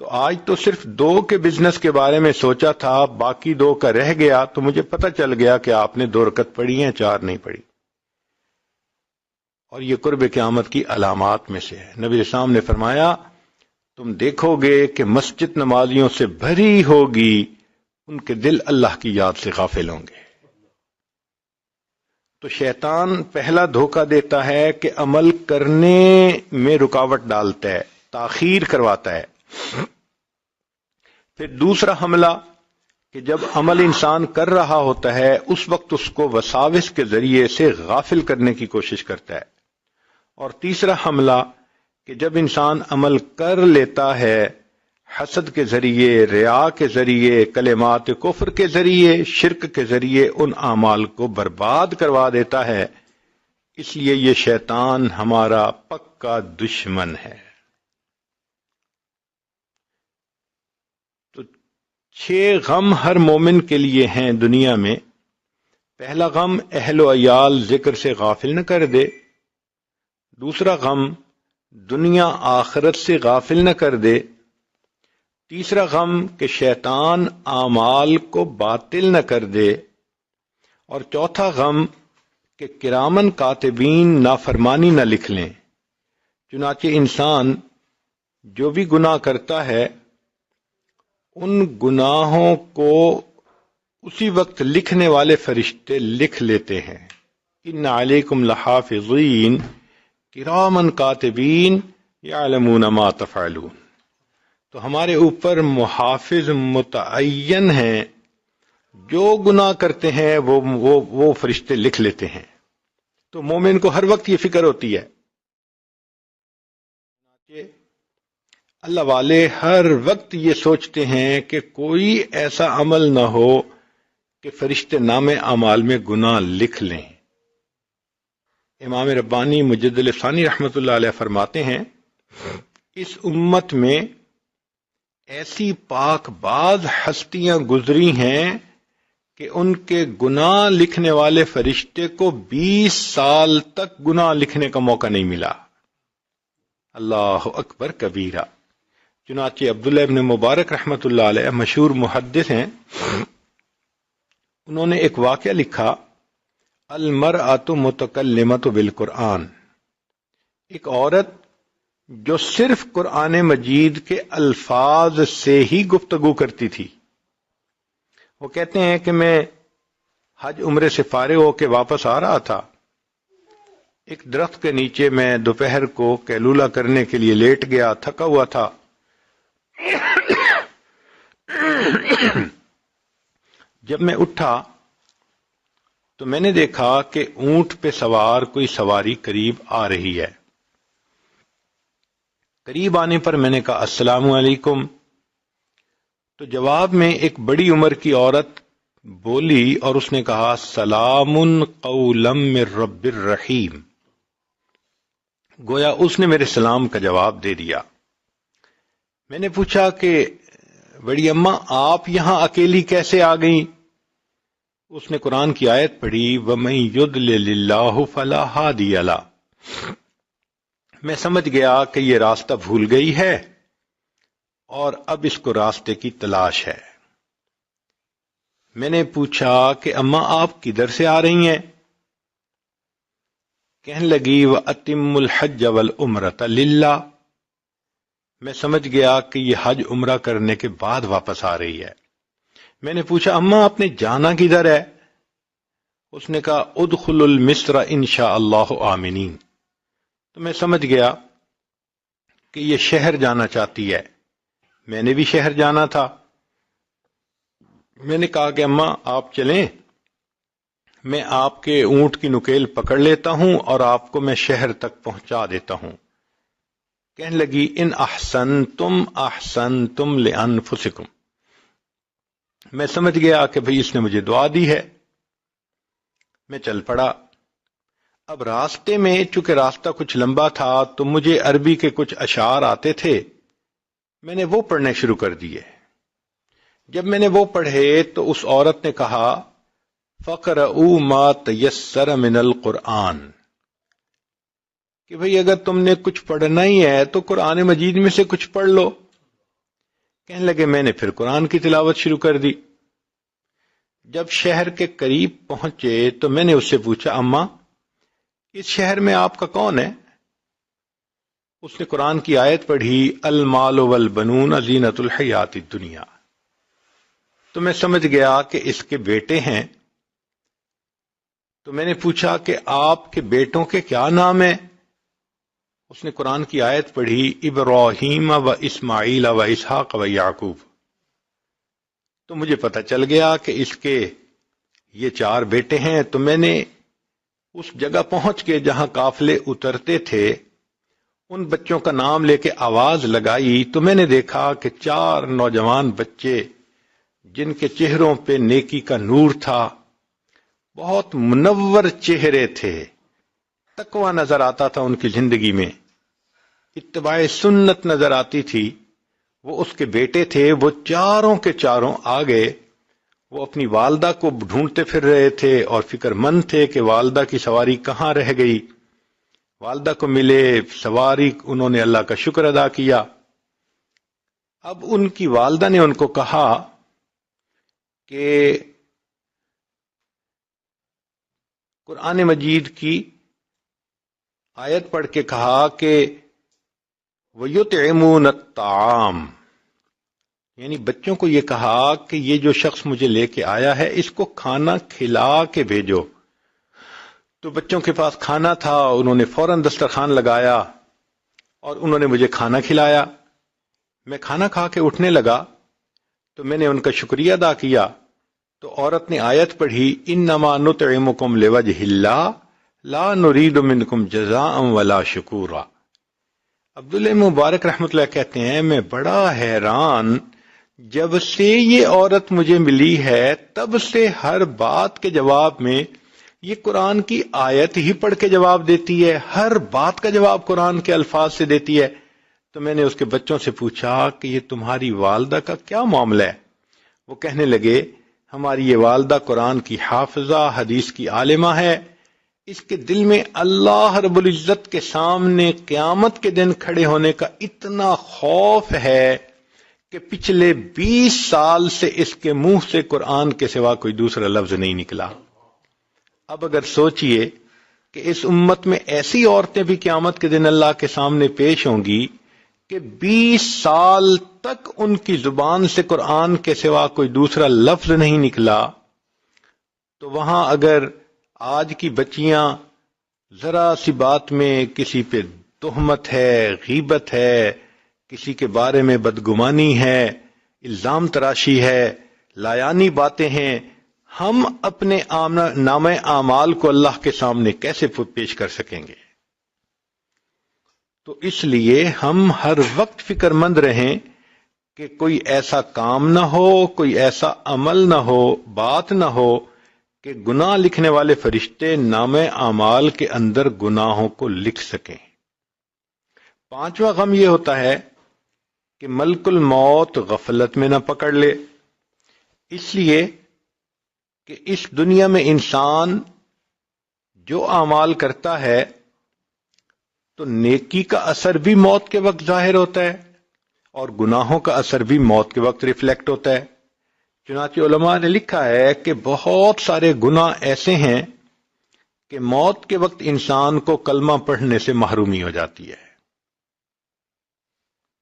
تو آج تو صرف 2 کے بزنس کے بارے میں سوچا تھا، باقی 2 کا رہ گیا، تو مجھے پتہ چل گیا کہ آپ نے 2 رکعت پڑھی ہیں، 4 نہیں پڑھی۔ اور یہ قرب قیامت کی علامات میں سے ہے۔ نبی اسلام نے فرمایا تم دیکھو گے کہ مسجد نمازیوں سے بھری ہوگی، ان کے دل اللہ کی یاد سے غافل ہوں گے۔ تو شیطان پہلا دھوکہ دیتا ہے کہ عمل کرنے میں رکاوٹ ڈالتا ہے، تاخیر کرواتا ہے۔ پھر دوسرا حملہ کہ جب عمل انسان کر رہا ہوتا ہے اس وقت اس کو وساوس کے ذریعے سے غافل کرنے کی کوشش کرتا ہے۔ اور تیسرا حملہ کہ جب انسان عمل کر لیتا ہے حسد کے ذریعے، ریا کے ذریعے، کلمات کفر کے ذریعے، شرک کے ذریعے ان اعمال کو برباد کروا دیتا ہے۔ اس لیے یہ شیطان ہمارا پکا دشمن ہے۔ تو 6 غم ہر مومن کے لیے ہیں دنیا میں۔ پہلا غم اہل و عیال ذکر سے غافل نہ کر دے، دوسرا غم دنیا آخرت سے غافل نہ کر دے، تیسرا غم کہ شیطان اعمال کو باطل نہ کر دے، اور چوتھا غم کہ کرامن کاتبین نافرمانی نہ لکھ لیں۔ چنانچہ انسان جو بھی گناہ کرتا ہے ان گناہوں کو اسی وقت لکھنے والے فرشتے لکھ لیتے ہیں۔ ان علیکم لحافظین کرامن کاتبین یعلمون ما تفعلون۔ تو ہمارے اوپر محافظ متعین ہیں، جو گناہ کرتے ہیں وہ فرشتے لکھ لیتے ہیں۔ تو مومن کو ہر وقت یہ فکر ہوتی ہے۔ اللہ والے ہر وقت یہ سوچتے ہیں کہ کوئی ایسا عمل نہ ہو کہ فرشتے نام اعمال میں گناہ لکھ لیں۔ امام ربانی مجدد ثانی رحمۃ اللہ علیہ فرماتے ہیں اس امت میں ایسی پاک باز ہستیاں گزری ہیں کہ ان کے گناہ لکھنے والے فرشتے کو 20 سال تک گناہ لکھنے کا موقع نہیں ملا۔ اللہ اکبر کبیرہ۔ چنانچہ عبداللہ ابن مبارک رحمۃ اللہ علیہ مشہور محدث ہیں، انہوں نے ایک واقعہ لکھا، المرأۃ متکلمۃ بالقرآن، ایک عورت جو صرف قرآن مجید کے الفاظ سے ہی گفتگو کرتی تھی۔ وہ کہتے ہیں کہ میں حج عمرے سے فارغ ہو کے واپس آ رہا تھا ایک درخت کے نیچے میں دوپہر کو قیلولہ کرنے کے لیے لیٹ گیا، تھکا ہوا تھا۔ جب میں اٹھا تو میں نے دیکھا کہ اونٹ پہ سوار کوئی سواری قریب آ رہی ہے۔ قریب آنے پر میں نے کہا السلام علیکم، تو جواب میں ایک بڑی عمر کی عورت بولی اور اس نے کہا سلام قولا من رب الرحیم، گویا اس نے میرے سلام کا جواب دے دیا۔ میں نے پوچھا کہ بڑی اماں آپ یہاں اکیلی کیسے آ گئیں؟ اس نے قرآن کی آیت پڑھی وَمَن يُضْلِلِ اللَّهُ فَلَا هَادِيَ لَهُ۔ میں سمجھ گیا کہ یہ راستہ بھول گئی ہے اور اب اس کو راستے کی تلاش ہے۔ میں نے پوچھا کہ اماں آپ کدھر سے آ رہی ہیں؟ کہنے لگی وَأَتِمُّ الْحَجَّ وَالْعُمْرَةَ لِلَّهِ۔ میں سمجھ گیا کہ یہ حج عمرہ کرنے کے بعد واپس آ رہی ہے۔ میں نے پوچھا اماں آپ نے جانا کدھر ہے؟ اس نے کہا ادخلوا المصر انشاء اللہ آمنین۔ تو میں سمجھ گیا کہ یہ شہر جانا چاہتی ہے۔ میں نے بھی شہر جانا تھا۔ میں نے کہا کہ اماں آپ چلیں، میں آپ کے اونٹ کی نکیل پکڑ لیتا ہوں اور آپ کو میں شہر تک پہنچا دیتا ہوں۔ کہنے لگی ان احسنتم احسنتم لانفسکم۔ میں سمجھ گیا کہ بھئی اس نے مجھے دعا دی ہے۔ میں چل پڑا۔ اب راستے میں چونکہ راستہ کچھ لمبا تھا تو مجھے عربی کے کچھ اشعار آتے تھے، میں نے وہ پڑھنے شروع کر دیے۔ جب میں نے وہ پڑھے تو اس عورت نے کہا فَقْرَؤُوا مَا تَيَسَّرَ مِنَ الْقُرْآنِ، کہ بھئی اگر تم نے کچھ پڑھنا ہی ہے تو قرآن مجید میں سے کچھ پڑھ لو۔ کہنے لگے میں نے پھر قرآن کی تلاوت شروع کر دی۔ جب شہر کے قریب پہنچے تو میں نے اس سے پوچھا اماں اس شہر میں آپ کا کون ہے؟ اس نے قرآن کی آیت پڑھی المال والبنون زینت الحیات الدنیا۔ تو میں سمجھ گیا کہ اس کے بیٹے ہیں۔ تو میں نے پوچھا کہ آپ کے بیٹوں کے کیا نام ہیں؟ اس نے قرآن کی آیت پڑھی ابراہیم و اسماعیل و اسحاق و یعقوب۔ تو مجھے پتہ چل گیا کہ اس کے یہ 4 بیٹے ہیں۔ تو میں نے اس جگہ پہنچ کے جہاں قافلے اترتے تھے ان بچوں کا نام لے کے آواز لگائی تو میں نے دیکھا کہ 4 نوجوان بچے جن کے چہروں پہ نیکی کا نور تھا، بہت منور چہرے تھے، تقوی نظر آتا تھا ان کی زندگی میں، اتباع سنت نظر آتی تھی، وہ اس کے بیٹے تھے۔ وہ چاروں کے چاروں آگے وہ اپنی والدہ کو ڈھونڈتے پھر رہے تھے اور فکر مند تھے کہ والدہ کی سواری کہاں رہ گئی۔ والدہ کو ملے، سواری، انہوں نے اللہ کا شکر ادا کیا۔ اب ان کی والدہ نے ان کو کہا کہ قرآن مجید کی آیت پڑھ کے کہا کہ وَيُطْعِمُونَ الطَّعَامَ، یعنی بچوں کو یہ کہا کہ یہ جو شخص مجھے لے کے آیا ہے اس کو کھانا کھلا کے بھیجو۔ تو بچوں کے پاس کھانا تھا، انہوں نے فوراً دسترخوان لگایا اور انہوں نے مجھے کھانا کھلایا۔ میں کھانا کھا کے اٹھنے لگا تو میں نے ان کا شکریہ ادا کیا تو عورت نے آیت پڑھی انما نطعمکم لوجہ اللہ لا نرید منکم جزاء ولا شکورا۔ عبداللہ مبارک رحمۃ اللہ کہتے ہیں میں بڑا حیران، جب سے یہ عورت مجھے ملی ہے تب سے ہر بات کے جواب میں یہ قرآن کی آیت ہی پڑھ کے جواب دیتی ہے، ہر بات کا جواب قرآن کے الفاظ سے دیتی ہے۔ تو میں نے اس کے بچوں سے پوچھا کہ یہ تمہاری والدہ کا کیا معاملہ ہے؟ وہ کہنے لگے ہماری یہ والدہ قرآن کی حافظہ، حدیث کی عالمہ ہے، اس کے دل میں اللہ رب العزت کے سامنے قیامت کے دن کھڑے ہونے کا اتنا خوف ہے کہ پچھلے 20 سال سے اس کے منہ سے قرآن کے سوا کوئی دوسرا لفظ نہیں نکلا۔ اب اگر سوچئے کہ اس امت میں ایسی عورتیں بھی قیامت کے دن اللہ کے سامنے پیش ہوں گی کہ 20 سال تک ان کی زبان سے قرآن کے سوا کوئی دوسرا لفظ نہیں نکلا، تو وہاں اگر آج کی بچیاں ذرا سی بات میں کسی پہ تہمت ہے، غیبت ہے، کسی کے بارے میں بدگمانی ہے، الزام تراشی ہے، لایانی باتیں ہیں، ہم اپنے نامہ اعمال کو اللہ کے سامنے کیسے پیش کر سکیں گے؟ تو اس لیے ہم ہر وقت فکر مند رہیں کہ کوئی ایسا کام نہ ہو، کوئی ایسا عمل نہ ہو، بات نہ ہو کہ گناہ لکھنے والے فرشتے نامہ اعمال کے اندر گناہوں کو لکھ سکیں۔ پانچواں غم یہ ہوتا ہے کہ ملک الموت غفلت میں نہ پکڑ لے، اس لیے کہ اس دنیا میں انسان جو اعمال کرتا ہے تو نیکی کا اثر بھی موت کے وقت ظاہر ہوتا ہے اور گناہوں کا اثر بھی موت کے وقت ریفلیکٹ ہوتا ہے۔ چنانچہ علماء نے لکھا ہے کہ بہت سارے گناہ ایسے ہیں کہ موت کے وقت انسان کو کلمہ پڑھنے سے محرومی ہو جاتی ہے۔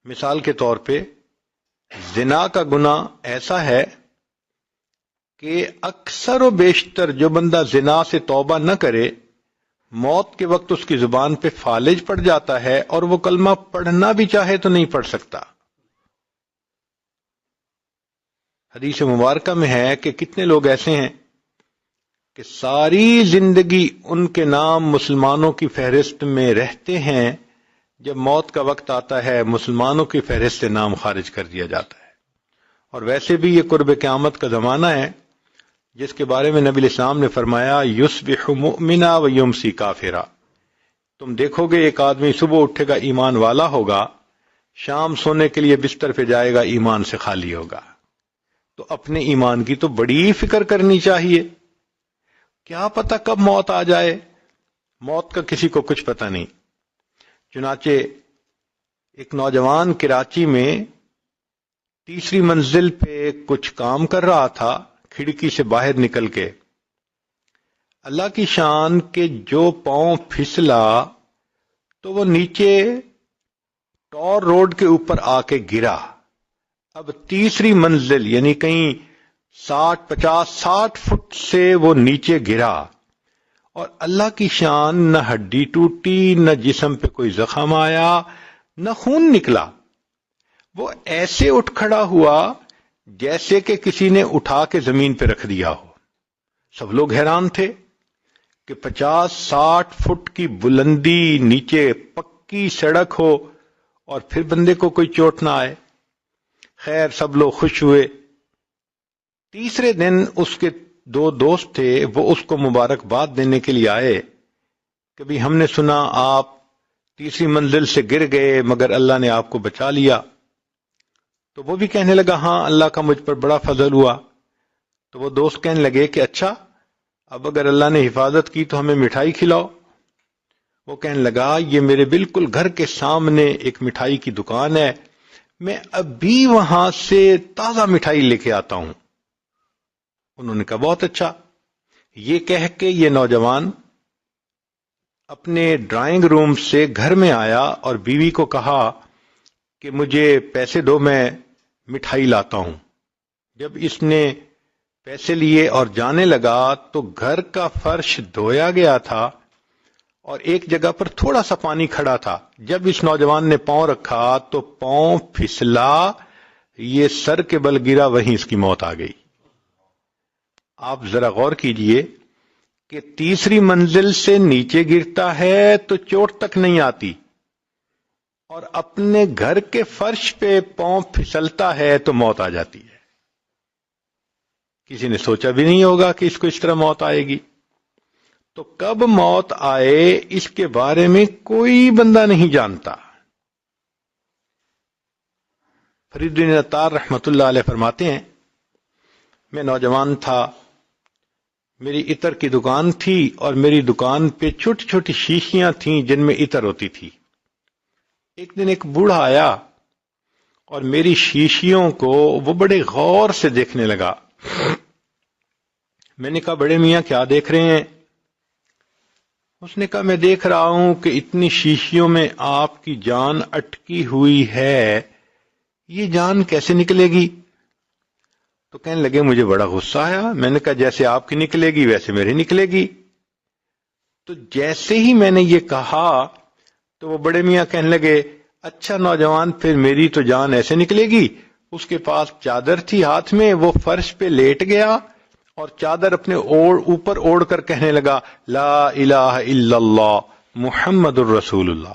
مثال کے طور پہ زنا کا گناہ ایسا ہے کہ اکثر و بیشتر جو بندہ زنا سے توبہ نہ کرے، موت کے وقت اس کی زبان پہ فالج پڑ جاتا ہے اور وہ کلمہ پڑھنا بھی چاہے تو نہیں پڑھ سکتا۔ حدیث مبارکہ میں ہے کہ کتنے لوگ ایسے ہیں کہ ساری زندگی ان کے نام مسلمانوں کی فہرست میں رہتے ہیں، جب موت کا وقت آتا ہے مسلمانوں کی فہرست سے نام خارج کر دیا جاتا ہے۔ اور ویسے بھی یہ قرب قیامت کا زمانہ ہے جس کے بارے میں نبی الاسلام نے فرمایا یصبح مؤمنا و یمسی کافرا۔ تم دیکھو گے ایک آدمی صبح اٹھے گا ایمان والا ہوگا، شام سونے کے لیے بستر پہ جائے گا ایمان سے خالی ہوگا۔ تو اپنے ایمان کی تو بڑی فکر کرنی چاہیے، کیا پتہ کب موت آ جائے، موت کا کسی کو کچھ پتہ نہیں۔ چنانچہ ایک نوجوان کراچی میں تیسری منزل پہ کچھ کام کر رہا تھا، کھڑکی سے باہر نکل کے اللہ کی شان کے جو پاؤں پھسلا تو وہ نیچے ٹور روڈ کے اوپر آ کے گرا۔ اب تیسری منزل یعنی کہیں 60 فٹ سے وہ نیچے گرا اور اللہ کی شان نہ ہڈی ٹوٹی، نہ جسم پہ کوئی زخم آیا، نہ خون نکلا۔ وہ ایسے اٹھ کھڑا ہوا جیسے کہ کسی نے اٹھا کے زمین پہ رکھ دیا ہو۔ سب لوگ حیران تھے کہ 50-60 فٹ کی بلندی، نیچے پکی سڑک ہو اور پھر بندے کو کوئی چوٹ نہ آئے۔ خیر سب لوگ خوش ہوئے۔ تیسرے دن اس کے 2 دوست تھے، وہ اس کو مبارکباد دینے کے لیے آئے کہ بھی ہم نے سنا آپ تیسری منزل سے گر گئے مگر اللہ نے آپ کو بچا لیا۔ تو وہ بھی کہنے لگا ہاں اللہ کا مجھ پر بڑا فضل ہوا۔ تو وہ دوست کہنے لگے کہ اچھا اب اگر اللہ نے حفاظت کی تو ہمیں مٹھائی کھلاؤ۔ وہ کہنے لگا یہ میرے بالکل گھر کے سامنے ایک مٹھائی کی دکان ہے، میں ابھی وہاں سے تازہ مٹھائی لے کے آتا ہوں۔ انہوں نے کہا بہت اچھا۔ یہ کہہ کے یہ نوجوان اپنے ڈرائنگ روم سے گھر میں آیا اور بیوی کو کہا کہ مجھے پیسے دو، میں مٹھائی لاتا ہوں۔ جب اس نے پیسے لیے اور جانے لگا تو گھر کا فرش دھویا گیا تھا اور ایک جگہ پر تھوڑا سا پانی کھڑا تھا۔ جب اس نوجوان نے پاؤں رکھا تو پاؤں پھسلا، یہ سر کے بل گرا، وہیں اس کی موت آ گئی۔ آپ ذرا غور کیجئے کہ تیسری منزل سے نیچے گرتا ہے تو چوٹ تک نہیں آتی، اور اپنے گھر کے فرش پہ پاؤں پھسلتا ہے تو موت آ جاتی ہے۔ کسی نے سوچا بھی نہیں ہوگا کہ اس کو اس طرح موت آئے گی۔ تو کب موت آئے اس کے بارے میں کوئی بندہ نہیں جانتا۔ فرید بن عطار رحمت اللہ علیہ فرماتے ہیں میں نوجوان تھا، میری عطر کی دکان تھی اور میری دکان پہ چھوٹی چھوٹی شیشیاں تھیں جن میں عطر ہوتی تھی۔ ایک دن ایک بوڑھا آیا اور میری شیشیوں کو وہ بڑے غور سے دیکھنے لگا۔ میں نے کہا بڑے میاں کیا دیکھ رہے ہیں؟ اس نے کہا میں دیکھ رہا ہوں کہ اتنی شیشیوں میں آپ کی جان اٹکی ہوئی ہے، یہ جان کیسے نکلے گی؟ تو کہنے لگے مجھے بڑا غصہ آیا، میں نے کہا جیسے آپ کی نکلے گی ویسے میری نکلے گی۔ تو جیسے ہی میں نے یہ کہا تو وہ بڑے میاں کہنے لگے اچھا نوجوان پھر میری تو جان ایسے نکلے گی. اس کے پاس چادر تھی ہاتھ میں, وہ فرش پہ لیٹ گیا اور چادر اپنے اوپر اوڑھ کر کہنے لگا لا الہ الا اللہ محمد الرسول اللہ.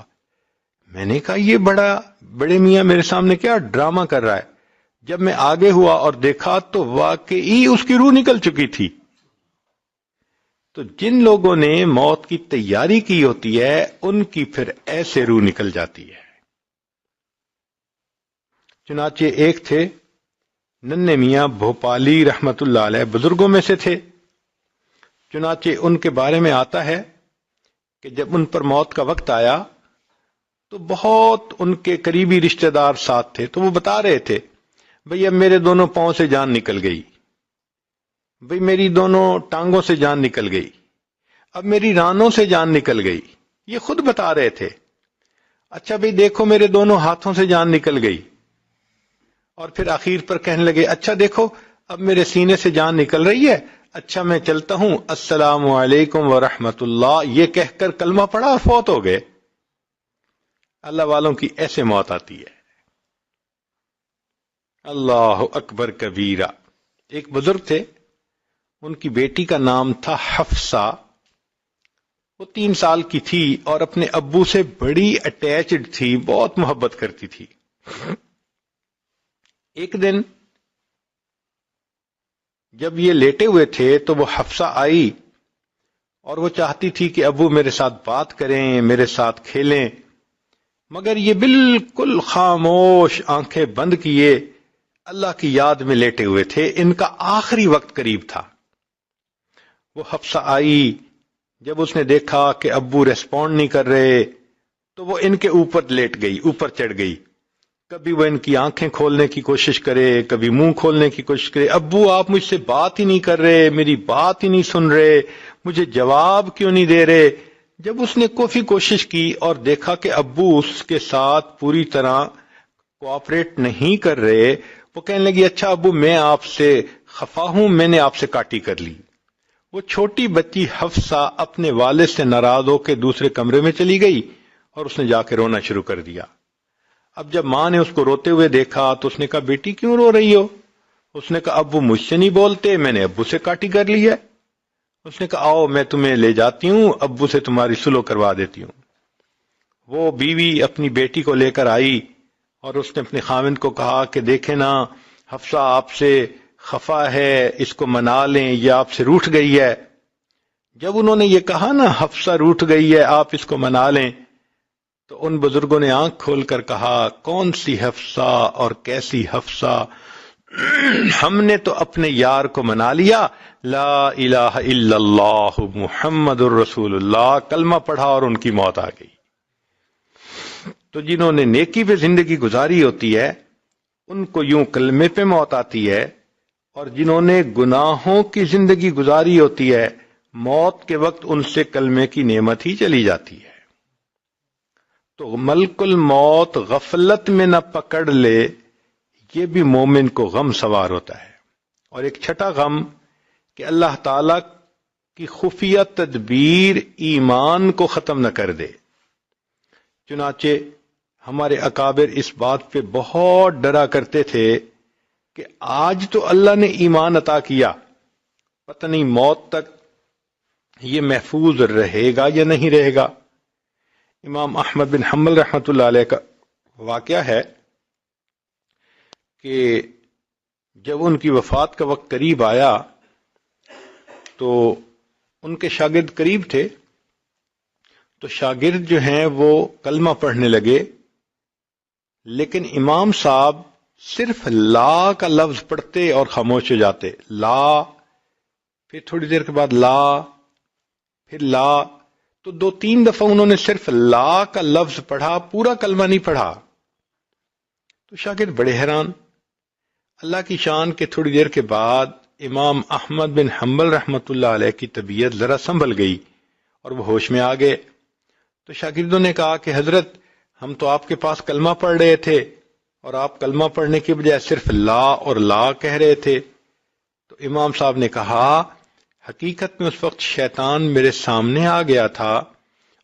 میں نے کہا یہ بڑے میاں میرے سامنے کیا ڈرامہ کر رہا ہے. جب میں آگے ہوا اور دیکھا تو واقعی اس کی روح نکل چکی تھی. تو جن لوگوں نے موت کی تیاری کی ہوتی ہے ان کی پھر ایسے روح نکل جاتی ہے. چنانچہ ایک تھے ننھے میاں بھوپالی رحمت اللہ علیہ, بزرگوں میں سے تھے. چنانچہ ان کے بارے میں آتا ہے کہ جب ان پر موت کا وقت آیا تو بہت ان کے قریبی رشتہ دار ساتھ تھے. تو وہ بتا رہے تھے بھئی اب میرے دونوں پاؤں سے جان نکل گئی, بھئی میری دونوں ٹانگوں سے جان نکل گئی, اب میری رانوں سے جان نکل گئی. یہ خود بتا رہے تھے. اچھا بھئی دیکھو میرے دونوں ہاتھوں سے جان نکل گئی. اور پھر آخر پر کہنے لگے اچھا دیکھو اب میرے سینے سے جان نکل رہی ہے, اچھا میں چلتا ہوں, السلام علیکم ورحمت اللہ. یہ کہہ کر کلمہ پڑھا اور فوت ہو گئے. اللہ والوں کی ایسے موت آتی ہے. اللہ اکبر کبیرہ. ایک بزرگ تھے, ان کی بیٹی کا نام تھا حفصہ. وہ 3 سال کی تھی اور اپنے ابو سے بڑی اٹیچڈ تھی, بہت محبت کرتی تھی. ایک دن جب یہ لیٹے ہوئے تھے تو وہ حفصہ آئی اور وہ چاہتی تھی کہ ابو میرے ساتھ بات کریں, میرے ساتھ کھیلیں, مگر یہ بالکل خاموش آنکھیں بند کیے اللہ کی یاد میں لیٹے ہوئے تھے. ان کا آخری وقت قریب تھا. وہ حفصہ آئی, جب اس نے دیکھا کہ ابو ریسپونڈ نہیں کر رہے تو وہ ان کے اوپر لیٹ گئی, اوپر چڑھ گئی. کبھی وہ ان کی آنکھیں کھولنے کی کوشش کرے, کبھی منہ کھولنے کی کوشش کرے. ابو آپ مجھ سے بات ہی نہیں کر رہے, میری بات ہی نہیں سن رہے, مجھے جواب کیوں نہیں دے رہے. جب اس نے کافی کوشش کی اور دیکھا کہ ابو اس کے ساتھ پوری طرح کوآپریٹ نہیں کر رہے, وہ کہنے لگی اچھا ابو میں آپ سے خفا ہوں, میں نے آپ سے کاٹی کر لی. وہ چھوٹی بچی حفصہ اپنے والد سے ناراض ہو کے دوسرے کمرے میں چلی گئی اور اس نے جا کے رونا شروع کر دیا. اب جب ماں نے اس کو روتے ہوئے دیکھا تو اس نے کہا بیٹی کیوں رو رہی ہو؟ اس نے کہا ابو مجھ سے نہیں بولتے, میں نے ابو سے کاٹی کر لی ہے. اس نے کہا آؤ میں تمہیں لے جاتی ہوں, ابو سے تمہاری سلو کروا دیتی ہوں. وہ بیوی اپنی بیٹی کو لے کر آئی اور اس نے اپنے خاوند کو کہا کہ دیکھیں نا حفصہ آپ سے خفا ہے, اس کو منا لیں, یہ آپ سے روٹھ گئی ہے. جب انہوں نے یہ کہا نا حفصہ روٹھ گئی ہے, آپ اس کو منا لیں, تو ان بزرگوں نے آنکھ کھول کر کہا کون سی حفصہ اور کیسی حفصہ, ہم نے تو اپنے یار کو منا لیا, لا الہ الا اللہ محمد الرسول اللہ, کلمہ پڑھا اور ان کی موت آ گئی. تو جنہوں نے نیکی پہ زندگی گزاری ہوتی ہے ان کو یوں کلمے پہ موت آتی ہے, اور جنہوں نے گناہوں کی زندگی گزاری ہوتی ہے موت کے وقت ان سے کلمے کی نعمت ہی چلی جاتی ہے. تو ملک الموت غفلت میں نہ پکڑ لے, یہ بھی مومن کو غم سوار ہوتا ہے. اور ایک چھٹا غم کہ اللہ تعالی کی خفیہ تدبیر ایمان کو ختم نہ کر دے. چنانچہ ہمارے اکابر اس بات پہ بہت ڈرا کرتے تھے کہ آج تو اللہ نے ایمان عطا کیا, پتہ نہیں موت تک یہ محفوظ رہے گا یا نہیں رہے گا. امام احمد بن حنبل رحمۃ اللہ علیہ کا واقعہ ہے کہ جب ان کی وفات کا وقت قریب آیا تو ان کے شاگرد قریب تھے, تو شاگرد جو ہیں وہ کلمہ پڑھنے لگے, لیکن امام صاحب صرف لا کا لفظ پڑھتے اور خاموش ہو جاتے. لا, پھر تھوڑی دیر کے بعد لا, پھر لا. تو 2-3 دفعہ انہوں نے صرف لا کا لفظ پڑھا, پورا کلمہ نہیں پڑھا. تو شاگرد بڑے حیران. اللہ کی شان کے تھوڑی دیر کے بعد امام احمد بن حنبل رحمۃ اللہ علیہ کی طبیعت ذرا سنبھل گئی اور وہ ہوش میں آ گئے. تو شاگردوں نے کہا کہ حضرت ہم تو آپ کے پاس کلمہ پڑھ رہے تھے اور آپ کلمہ پڑھنے کی بجائے صرف لا اور لا کہہ رہے تھے. تو امام صاحب نے کہا حقیقت میں اس وقت شیطان میرے سامنے آ گیا تھا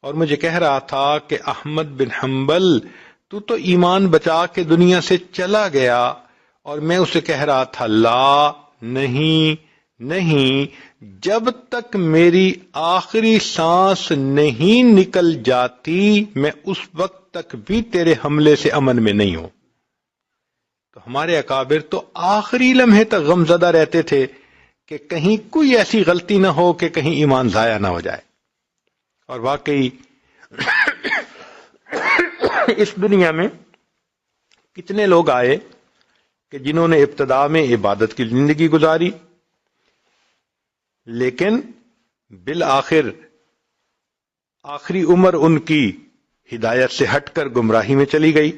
اور مجھے کہہ رہا تھا کہ احمد بن حنبل تو ایمان بچا کے دنیا سے چلا گیا، اور میں اسے کہہ رہا تھا لا، نہیں، جب تک میری آخری سانس نہیں نکل جاتی میں اس وقت تک بھی تیرے حملے سے امن میں نہیں ہوں۔ تو ہمارے اکابر تو آخری لمحے تک غمزدہ رہتے تھے کہ کہیں کوئی ایسی غلطی نہ ہو کہ کہیں ایمان ضائع نہ ہو جائے۔ اور واقعی اس دنیا میں کتنے لوگ آئے کہ جنہوں نے ابتدا میں عبادت کی زندگی گزاری، لیکن بالآخر آخری عمر ان کی ہدایت سے ہٹ کر گمراہی میں چلی گئی۔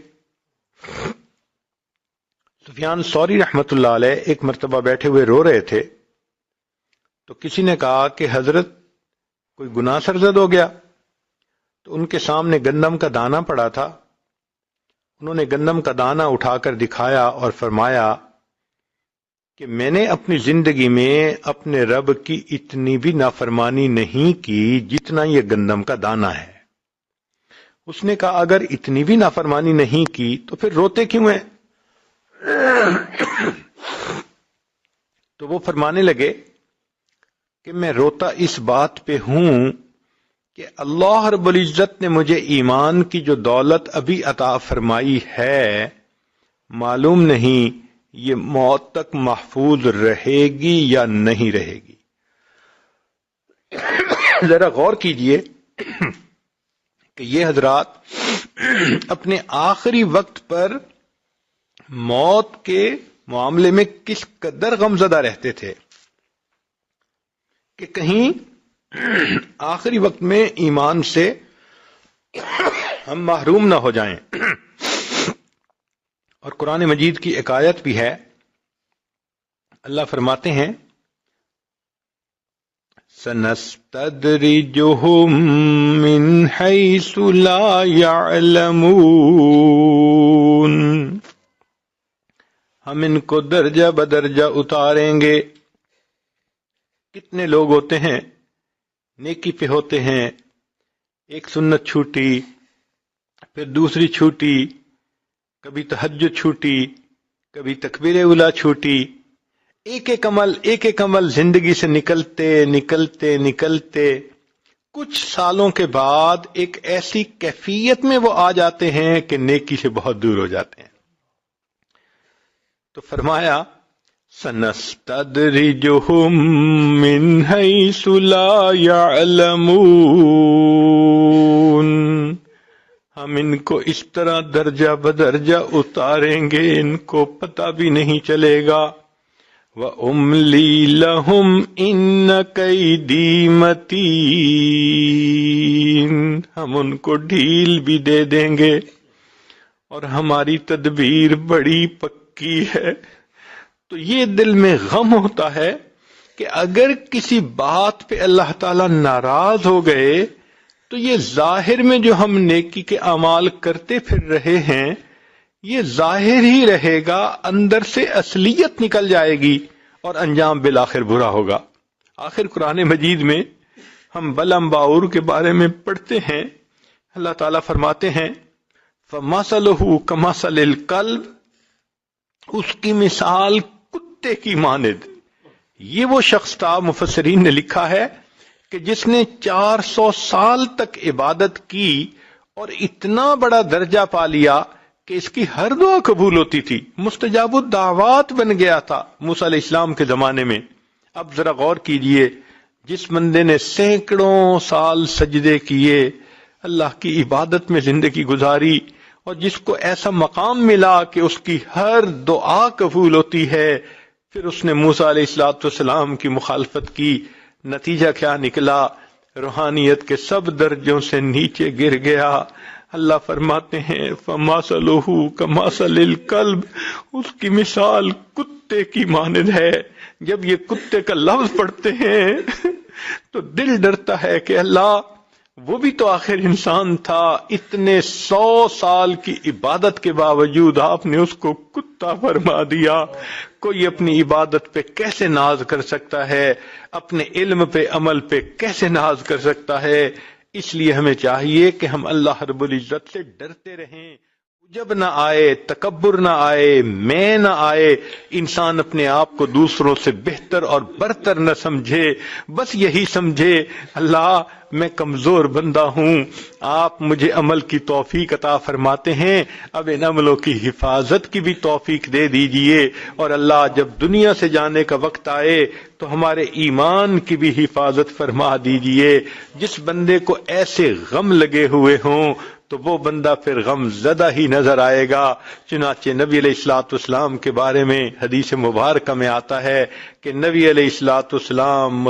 سفیان ثوری رحمت اللہ علیہ ایک مرتبہ بیٹھے ہوئے رو رہے تھے، تو کسی نے کہا کہ حضرت کوئی گناہ سرزد ہو گیا؟ تو ان کے سامنے گندم کا دانہ پڑا تھا، انہوں نے گندم کا دانہ اٹھا کر دکھایا اور فرمایا کہ میں نے اپنی زندگی میں اپنے رب کی اتنی بھی نافرمانی نہیں کی جتنا یہ گندم کا دانہ ہے۔ اس نے کہا اگر اتنی بھی نافرمانی نہیں کی تو پھر روتے کیوں ہیں؟ تو وہ فرمانے لگے کہ میں روتا اس بات پہ ہوں کہ اللہ رب العزت نے مجھے ایمان کی جو دولت ابھی عطا فرمائی ہے، معلوم نہیں یہ موت تک محفوظ رہے گی یا نہیں رہے گی۔ ذرا غور کیجئے کہ یہ حضرات اپنے آخری وقت پر موت کے معاملے میں کس قدر غمزدہ رہتے تھے کہ کہیں آخری وقت میں ایمان سے ہم محروم نہ ہو جائیں۔ اور قرآن مجید کی ایک آیت بھی ہے، اللہ فرماتے ہیں سَنَسْتَدْرِجُهُم مِّنْ حَيْثُ لَا يَعْلَمُونَ، ہم ان کو درجہ بدرجہ اتاریں گے۔ کتنے لوگ ہوتے ہیں نیکی پہ ہوتے ہیں، ایک سنت چھوٹی، پھر دوسری چھوٹی، کبھی تہجد چھوٹی، کبھی تکبیر اولیٰ چھوٹی، ایک ایک عمل زندگی سے نکلتے کچھ سالوں کے بعد ایک ایسی کیفیت میں وہ آ جاتے ہیں کہ نیکی سے بہت دور ہو جاتے ہیں۔ تو فرمایا سَنَسْتَدْرِجُهُم مِّنْ حَيْثُ لَا يَعْلَمُونَ، ہم ان کو اس طرح درجہ بدرجہ اتاریں گے ان کو پتہ بھی نہیں چلے گا۔ وَأُمْلِي لَهُمْ إِنَّ كَيْدِي مَتِينٌ، ہم ان کو ڈھیل بھی دے دیں گے اور ہماری تدبیر بڑی پکی ہے۔ تو یہ دل میں غم ہوتا ہے کہ اگر کسی بات پہ اللہ تعالیٰ ناراض ہو گئے تو یہ ظاہر میں جو ہم نیکی کے اعمال کرتے پھر رہے ہیں یہ ظاہر ہی رہے گا، اندر سے اصلیت نکل جائے گی اور انجام بالآخر برا ہوگا۔ آخر قرآن مجید میں ہم بلعم باور کے بارے میں پڑھتے ہیں، اللہ تعالیٰ فرماتے ہیں فَمَثَلُهُ كَمَثَلِ الْكَلْبِ، اس کی مثال کتے کی مانند۔ یہ وہ شخص تھا، مفسرین نے لکھا ہے کہ جس نے 400 سال تک عبادت کی اور اتنا بڑا درجہ پا لیا کہ اس کی ہر دعا قبول ہوتی تھی، مستجاب الدعوات بن گیا تھا موسیٰ علیہ السلام کے زمانے میں۔ اب ذرا غور کیجئے، جس بندے نے سینکڑوں سال سجدے کیے، اللہ کی عبادت میں زندگی گزاری، اور جس کو ایسا مقام ملا کہ اس کی ہر دعا قبول ہوتی ہے، پھر اس نے موسیٰ علیہ السلام کی مخالفت کی، نتیجہ کیا نکلا؟ روحانیت کے سب درجوں سے نیچے گر گیا۔ اللہ فرماتے ہیں فَمَثَلُهُ كَمَثَلِ الْكَلْبِ، اس کی مثال کتے کی مانند ہے۔ جب یہ کتے کا لفظ پڑھتے ہیں تو دل ڈرتا ہے کہ اللہ وہ بھی تو آخر انسان تھا. اتنے 100 سال کی عبادت کے باوجود آپ نے اس کو کتا فرما دیا. کوئی اپنی عبادت پہ کیسے ناز کر سکتا ہے؟ اپنے علم پہ، عمل پہ کیسے ناز کر سکتا ہے؟ اس لیے ہمیں چاہیے کہ ہم اللہ رب العزت سے ڈرتے رہیں. جب نہ آئے، تکبر نہ آئے، میں نہ آئے، انسان اپنے آپ کو دوسروں سے بہتر اور برتر نہ سمجھے. بس یہی سمجھے اللہ میں کمزور بندہ ہوں، آپ مجھے عمل کی توفیق عطا فرماتے ہیں، اب ان عملوں کی حفاظت کی بھی توفیق دے دیجئے. اور اللہ جب دنیا سے جانے کا وقت آئے تو ہمارے ایمان کی بھی حفاظت فرما دیجئے. جس بندے کو ایسے غم لگے ہوئے ہوں تو وہ بندہ پھر غم زدہ ہی نظر آئے گا. چنانچہ نبی علیہ الصلوۃ والسلام کے بارے میں حدیث مبارکہ میں آتا ہے کہ نبی علیہ الصلوۃ والسلام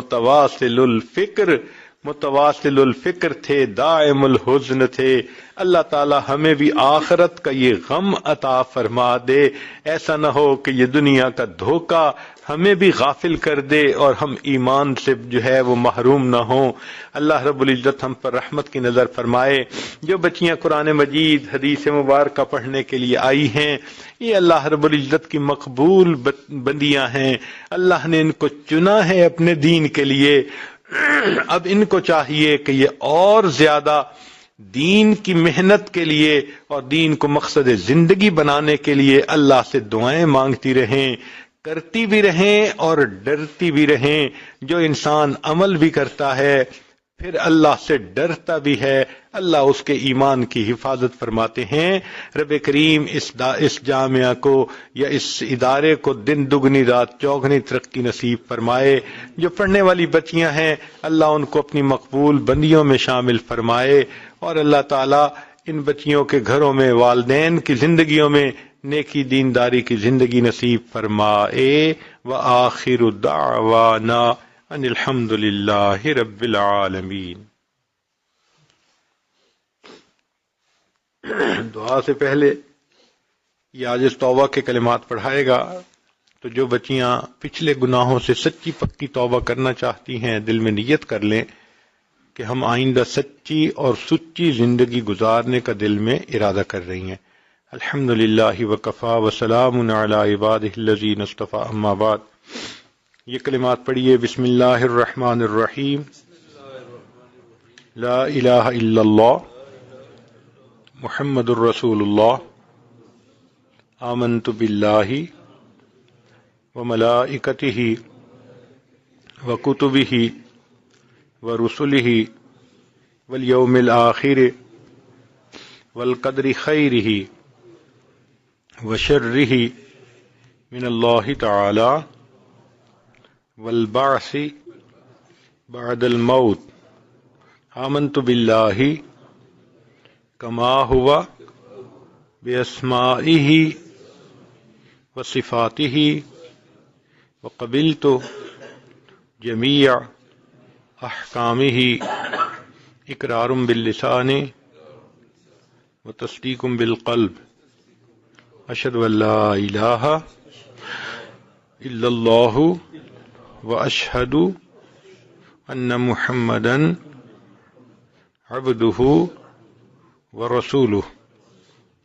متواصل الفکر تھے، دائم الحزن تھے. اللہ تعالی ہمیں بھی آخرت کا یہ غم عطا فرما دے. ایسا نہ ہو کہ یہ دنیا کا دھوکہ ہمیں بھی غافل کر دے اور ہم ایمان سے جو ہے وہ محروم نہ ہوں. اللہ رب العزت ہم پر رحمت کی نظر فرمائے. جو بچیاں قرآن مجید حدیث مبارکہ پڑھنے کے لیے آئی ہیں، یہ اللہ رب العزت کی مقبول بندیاں ہیں. اللہ نے ان کو چنا ہے اپنے دین کے لیے. اب ان کو چاہیے کہ یہ اور زیادہ دین کی محنت کے لیے اور دین کو مقصد زندگی بنانے کے لیے اللہ سے دعائیں مانگتی رہیں، کرتی بھی رہیں اور ڈرتی بھی رہیں. جو انسان عمل بھی کرتا ہے پھر اللہ سے ڈرتا بھی ہے، اللہ اس کے ایمان کی حفاظت فرماتے ہیں. رب کریم اس جامعہ کو یا اس ادارے کو دن دگنی رات چوگنی ترقی نصیب فرمائے. جو پڑھنے والی بچیاں ہیں اللہ ان کو اپنی مقبول بندیوں میں شامل فرمائے. اور اللہ تعالیٰ ان بچیوں کے گھروں میں، والدین کی زندگیوں میں نیکی دینداری کی زندگی نصیب فرمائے. وآخر دعوانا ان الحمد للہ رب العالمین. دعا سے پہلے یہ آج توبہ کے کلمات پڑھائے گا. تو جو بچیاں پچھلے گناہوں سے سچی پکی توبہ کرنا چاہتی ہیں دل میں نیت کر لیں کہ ہم آئندہ سچی اور سچی زندگی گزارنے کا دل میں ارادہ کر رہی ہیں. الحمد للہ وکفا وسلام علی عبادہ الذین اصطفی. اما بعد، یہ کلمات پڑھیے. بسم اللہ الرحمن الرحیم. لا الہ الا اللہ محمد الرسول اللہ. آمنت باللہ وملائکتہ وکتبہ ورسلہ والیوم الآخر والقدر خیرہ وشرہ من اللہ تعالی والبعث بعد الموت. آمنت باللہ کما ہوا باسمائہ وصفاتہ وقبلت جمیع احکامہ اقرار باللسان وتصدیق بالقلب. اشہد ان لا الہ الا اللہ واشہد ان محمدا عبدہ ورسولہ.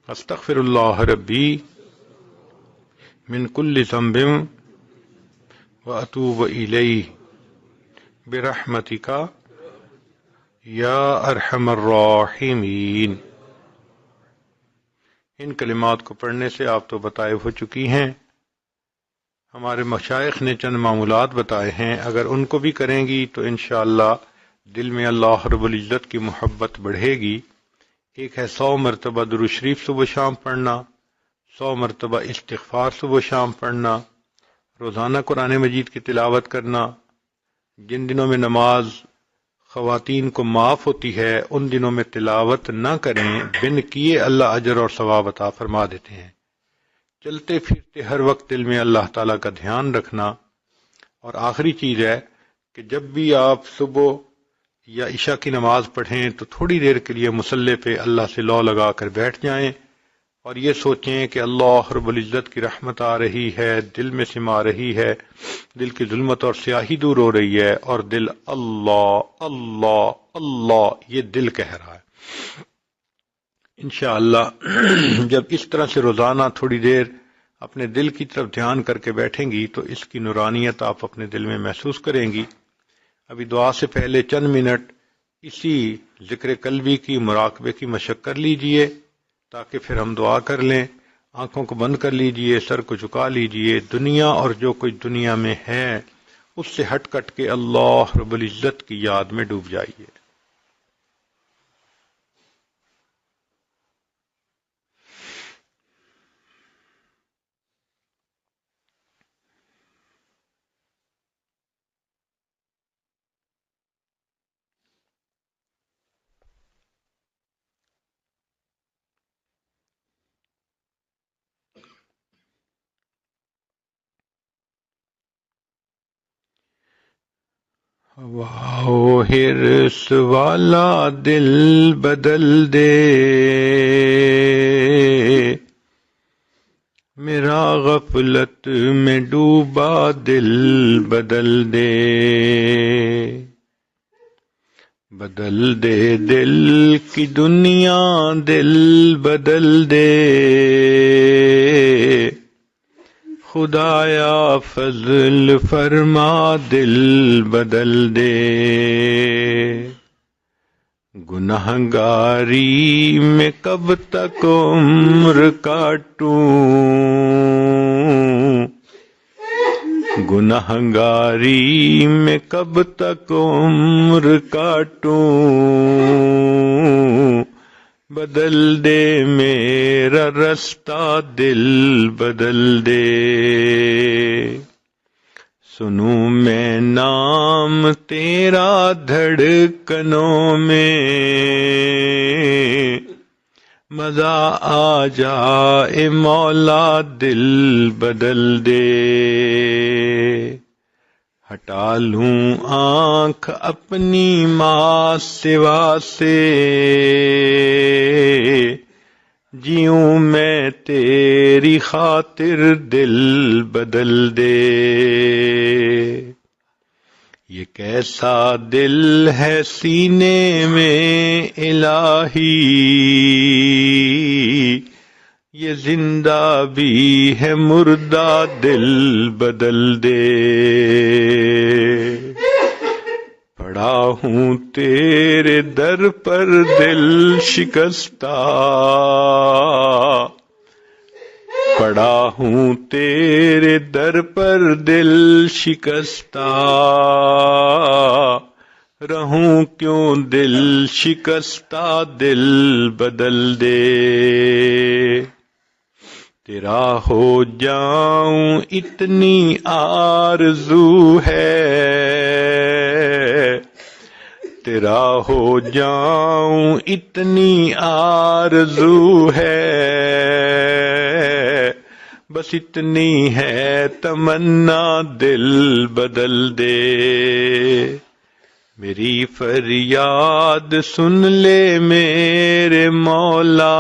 استغفر اللہ ربی من کل ذنب واتوب الیہ برحمتک یا ارحم الراحمین. ان کلمات کو پڑھنے سے آپ تو بتائے ہو چکی ہیں. ہمارے مشائخ نے چند معمولات بتائے ہیں، اگر ان کو بھی کریں گی تو انشاءاللہ دل میں اللہ رب العزت کی محبت بڑھے گی. ایک ہے 100 مرتبہ درود شریف صبح شام پڑھنا، 100 مرتبہ استغفار صبح شام پڑھنا، روزانہ قرآن مجید کی تلاوت کرنا. جن دنوں میں نماز خواتین کو معاف ہوتی ہے ان دنوں میں تلاوت نہ کریں، بن کیے اللہ اجر اور ثواب عطا فرما دیتے ہیں. چلتے پھرتے ہر وقت دل میں اللہ تعالیٰ کا دھیان رکھنا. اور آخری چیز ہے کہ جب بھی آپ صبح یا عشاء کی نماز پڑھیں تو تھوڑی دیر کے لیے مصلی پہ اللہ سے لو لگا کر بیٹھ جائیں اور یہ سوچیں کہ اللہ رب العزت کی رحمت آ رہی ہے، دل میں سما رہی ہے، دل کی ظلمت اور سیاہی دور ہو رہی ہے اور دل اللہ اللہ اللہ یہ دل کہہ رہا ہے۔ انشاءاللہ جب اس طرح سے روزانہ تھوڑی دیر اپنے دل کی طرف دھیان کر کے بیٹھیں گی تو اس کی نورانیت آپ اپنے دل میں محسوس کریں گی۔ ابھی دعا سے پہلے چند منٹ اسی ذکر قلبی کی مراقبے کی مشق کر لیجئے تاکہ پھر ہم دعا کر لیں۔ آنکھوں کو بند کر لیجئے، سر کو جھکا لیجئے، دنیا اور جو کچھ دنیا میں ہے اس سے ہٹ کٹ کے اللہ رب العزت کی یاد میں ڈوب جائیے۔ واو ہرس والا دل بدل دے، میرا غفلت میں ڈوبا دل بدل دے، بدل دے دل کی دنیا دل بدل دے، خدایا فضل فرما دل بدل دے، گنہگاری میں کب تک عمر کاٹوں، گنہگاری میں کب تک عمر کاٹوں، بدل دے میرا رستہ دل بدل دے، سنوں میں نام تیرا دھڑکنوں میں، مزہ آ جائے مولا دل بدل دے، ہٹا لوں آنکھ اپنی ماں سوا سے، جیوں میں تیری خاطر دل بدل دے، یہ کیسا دل ہے سینے میں الہی، یہ زندہ بھی ہے مردہ دل بدل دے، پڑا ہوں تیرے در پر دل شکستہ، پڑا ہوں تیرے در پر دل شکستہ، رہوں کیوں دل شکستہ دل بدل دے، تیرا ہو جاؤں اتنی آرزو ہے، تیرا ہو جاؤں اتنی آرزو ہے، بس اتنی ہے تمنا دل بدل دے، میری فریاد سن لے میرے مولا،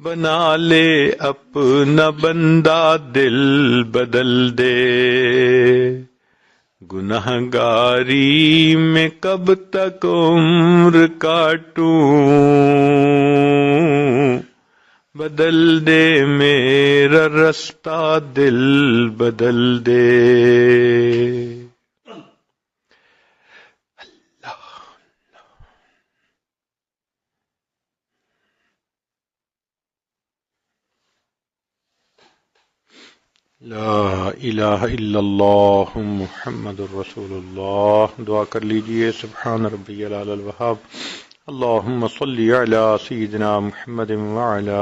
بنا لے اپنا بندہ دل بدل دے، گنہگاری میں کب تک عمر کاٹوں، بدل دے میرا رستہ دل بدل دے، لا الہ الا اللہ محمد الرسول اللہ۔ دعا کر لیجئے، سبحان ربی الاعلی الوہاب، اللہم صلی علی سیدنا محمد وعلی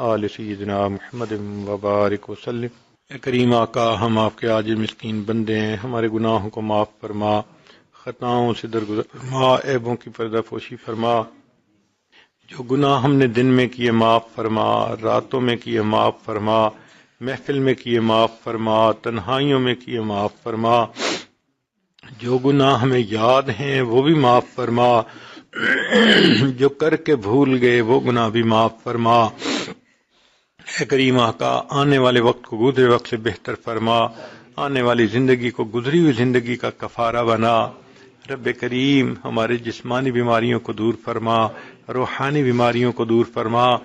آل سیدنا محمد وبارک وسلم۔ اے کریم آقا، ہم آپ کے عاجز مسکین بندے ہیں، ہمارے گناہوں کو معاف فرما، خطاؤں سے درگزر فرما، عیبوں کی پردہ پوشی فرما، جو گناہ ہم نے دن میں کیے معاف فرما، راتوں میں کیے معاف فرما، محفل میں کیے معاف فرما، تنہائیوں میں کیے معاف فرما، جو گناہ ہمیں یاد ہیں وہ بھی معاف فرما، جو کر کے بھول گئے وہ گناہ بھی معاف فرما۔ اے کریم آقا، آنے والے وقت کو گزرے وقت سے بہتر فرما، آنے والی زندگی کو گزری ہوئی زندگی کا کفارہ بنا، رب کریم ہمارے جسمانی بیماریوں کو دور فرما، روحانی بیماریوں کو دور فرما۔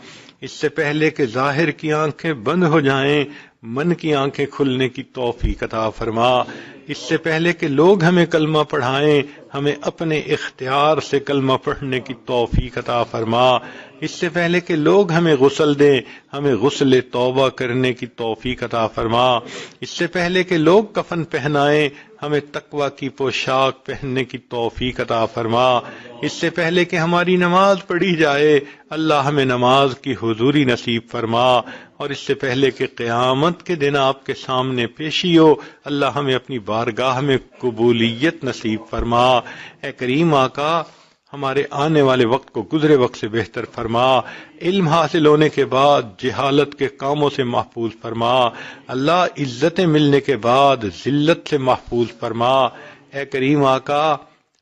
اس سے پہلے کہ ظاہر کی آنکھیں بند ہو جائیں، من کی آنکھیں کھلنے کی توفیق عطا فرما۔ اس سے پہلے کہ لوگ ہمیں کلمہ پڑھائیں، ہمیں اپنے اختیار سے کلمہ پڑھنے کی توفیق عطا فرما۔ اس سے پہلے کہ لوگ ہمیں غسل دیں، ہمیں غسل توبہ کرنے کی توفیق عطا فرما۔ اس سے پہلے کہ لوگ کفن پہنائیں، ہمیں تقوی کی پوشاک پہننے کی توفیق عطا فرما۔ اس سے پہلے کہ ہماری نماز پڑھی جائے، اللہ ہمیں نماز کی حضوری نصیب فرما۔ اور اس سے پہلے کہ قیامت کے دن آپ کے سامنے پیشی ہو، اللہ ہمیں اپنی بارگاہ میں قبولیت نصیب فرما۔ اے کریم آقا، ہمارے آنے والے وقت کو گزرے وقت سے بہتر فرما۔ علم حاصل ہونے کے بعد جہالت کے کاموں سے محفوظ فرما۔ اللہ، عزتیں ملنے کے بعد ذلت سے محفوظ فرما۔ اے کریم آقا،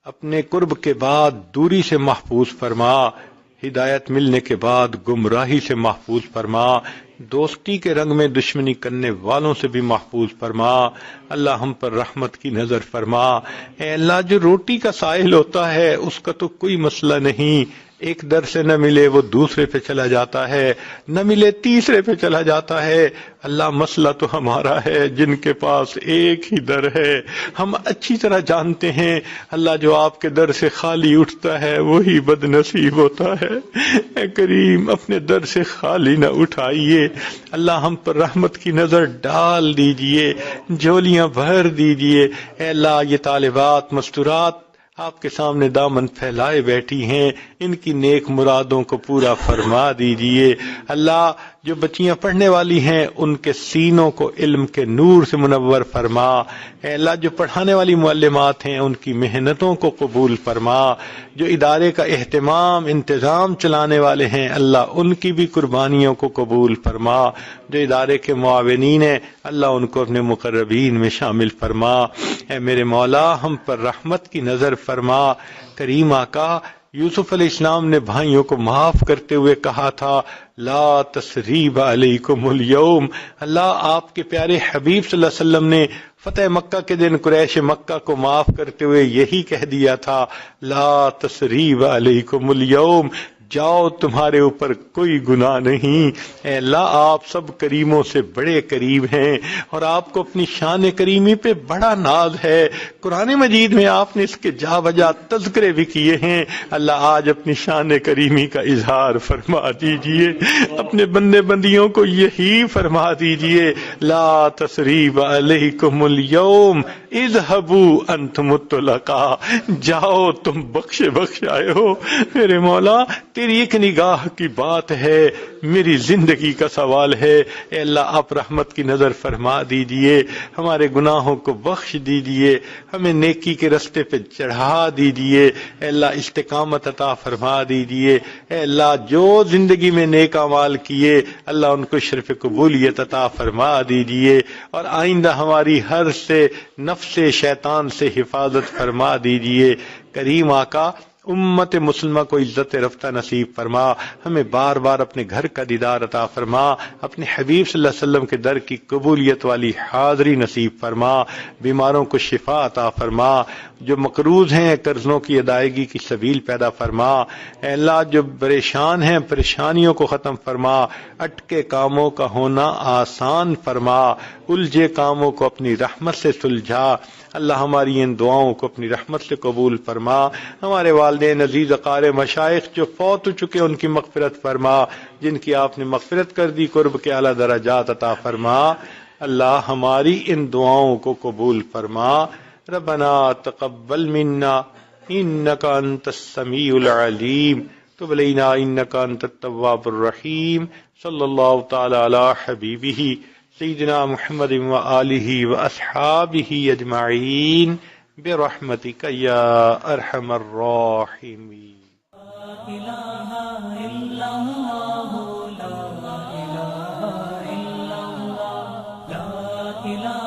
اپنے قرب کے بعد دوری سے محفوظ فرما۔ ہدایت ملنے کے بعد گمراہی سے محفوظ فرما۔ دوستی کے رنگ میں دشمنی کرنے والوں سے بھی محفوظ فرما۔ اللہ، ہم پر رحمت کی نظر فرما۔ اے اللہ، جو روٹی کا سائل ہوتا ہے اس کا تو کوئی مسئلہ نہیں، ایک در سے نہ ملے وہ دوسرے پہ چلا جاتا ہے، نہ ملے تیسرے پہ چلا جاتا ہے۔ اللہ، مسئلہ تو ہمارا ہے جن کے پاس ایک ہی در ہے۔ ہم اچھی طرح جانتے ہیں اللہ، جو آپ کے در سے خالی اٹھتا ہے وہی بد نصیب ہوتا ہے۔ اے کریم، اپنے در سے خالی نہ اٹھائیے۔ اللہ، ہم پر رحمت کی نظر ڈال دیجئے، جھولیاں بھر دیجئے۔ اے اللہ، یہ طالبات مستورات آپ کے سامنے دامن پھیلائے بیٹھی ہیں، ان کی نیک مرادوں کو پورا فرما دیجئے۔ اللہ، جو بچیاں پڑھنے والی ہیں ان کے سینوں کو علم کے نور سے منور فرما۔ اے اللہ، جو پڑھانے والی معلمات ہیں ان کی محنتوں کو قبول فرما۔ جو ادارے کا اہتمام انتظام چلانے والے ہیں اللہ، ان کی بھی قربانیوں کو قبول فرما۔ جو ادارے کے معاونین ہیں اللہ، ان کو اپنے مقربین میں شامل فرما۔ اے میرے مولا، ہم پر رحمت کی نظر فرما۔ کریم آقا، یوسف علیہ السلام نے بھائیوں کو معاف کرتے ہوئے کہا تھا لا تثریب علیکم اليوم۔ اللہ، آپ کے پیارے حبیب صلی اللہ علیہ وسلم نے فتح مکہ کے دن قریش مکہ کو معاف کرتے ہوئے یہی کہہ دیا تھا لا تثریب علیکم اليوم، جاؤ تمہارے اوپر کوئی گناہ نہیں۔ اے اللہ، آپ سب کریموں سے بڑے کریم ہیں اور آپ کو اپنی شان کریمی پہ بڑا ناز ہے۔ قرآن مجید میں آپ نے اس کے جا بجا تذکرے بھی کیے ہیں۔ اللہ، آج اپنی شان کریمی کا اظہار فرما دیجئے، اپنے بندے بندیوں کو یہی فرما دیجئے لا تثریب علیکم اليوم اذهبوا انتم الطلقاء، جاؤ تم بخش آئے ہو۔ میرے مولا، تیری ایک نگاہ کی بات ہے، میری زندگی کا سوال ہے۔ اے اللہ، آپ رحمت کی نظر فرما دیجئے، ہمارے گناہوں کو بخش دیجئے، ہمیں نیکی کے رستے پہ چڑھا دیجئے۔ اے اللہ، استقامت عطا فرما دیجئے۔ اے اللہ، جو زندگی میں نیک اعمال کیے اللہ، ان کو شرف قبولیت عطا فرما دیجئے، اور آئندہ ہماری ہر سے نفس شیطان سے حفاظت فرما دیجئے۔ کریم آقا، امت مسلمہ کو عزت رفتہ نصیب فرما، ہمیں بار بار اپنے گھر کا دیدار عطا فرما، اپنے حبیب صلی اللہ علیہ وسلم کے در کی قبولیت والی حاضری نصیب فرما، بیماروں کو شفا عطا فرما، جو مقروض ہیں قرضوں کی ادائیگی کی سبیل پیدا فرما۔ اے اللہ، جو پریشان ہیں پریشانیوں کو ختم فرما، اٹکے کاموں کا ہونا آسان فرما، الجھے کاموں کو اپنی رحمت سے سلجھا۔ اللہ، ہماری ان دعاؤں کو اپنی رحمت سے قبول فرما۔ ہمارے والدین عزیز اقارب مشائخ جو فوت ہو چکے ان کی مغفرت فرما، جن کی آپ نے مغفرت کر دی قرب کے اعلیٰ درجات عطا فرما۔ اللہ، ہماری ان دعاؤں کو قبول فرما۔ ربنا تقبل منا انک انت السمیع العلیم، تب علینا انک انت التواب الرحیم۔ صلی اللہ تعالی علی حبیبہ سیدنا محمد وآلہ واصحابہ اجمعین برحمتک یا ارحم الراحمین۔ لا الہ الا اللہ، لا الہ الا اللہ، لا الہ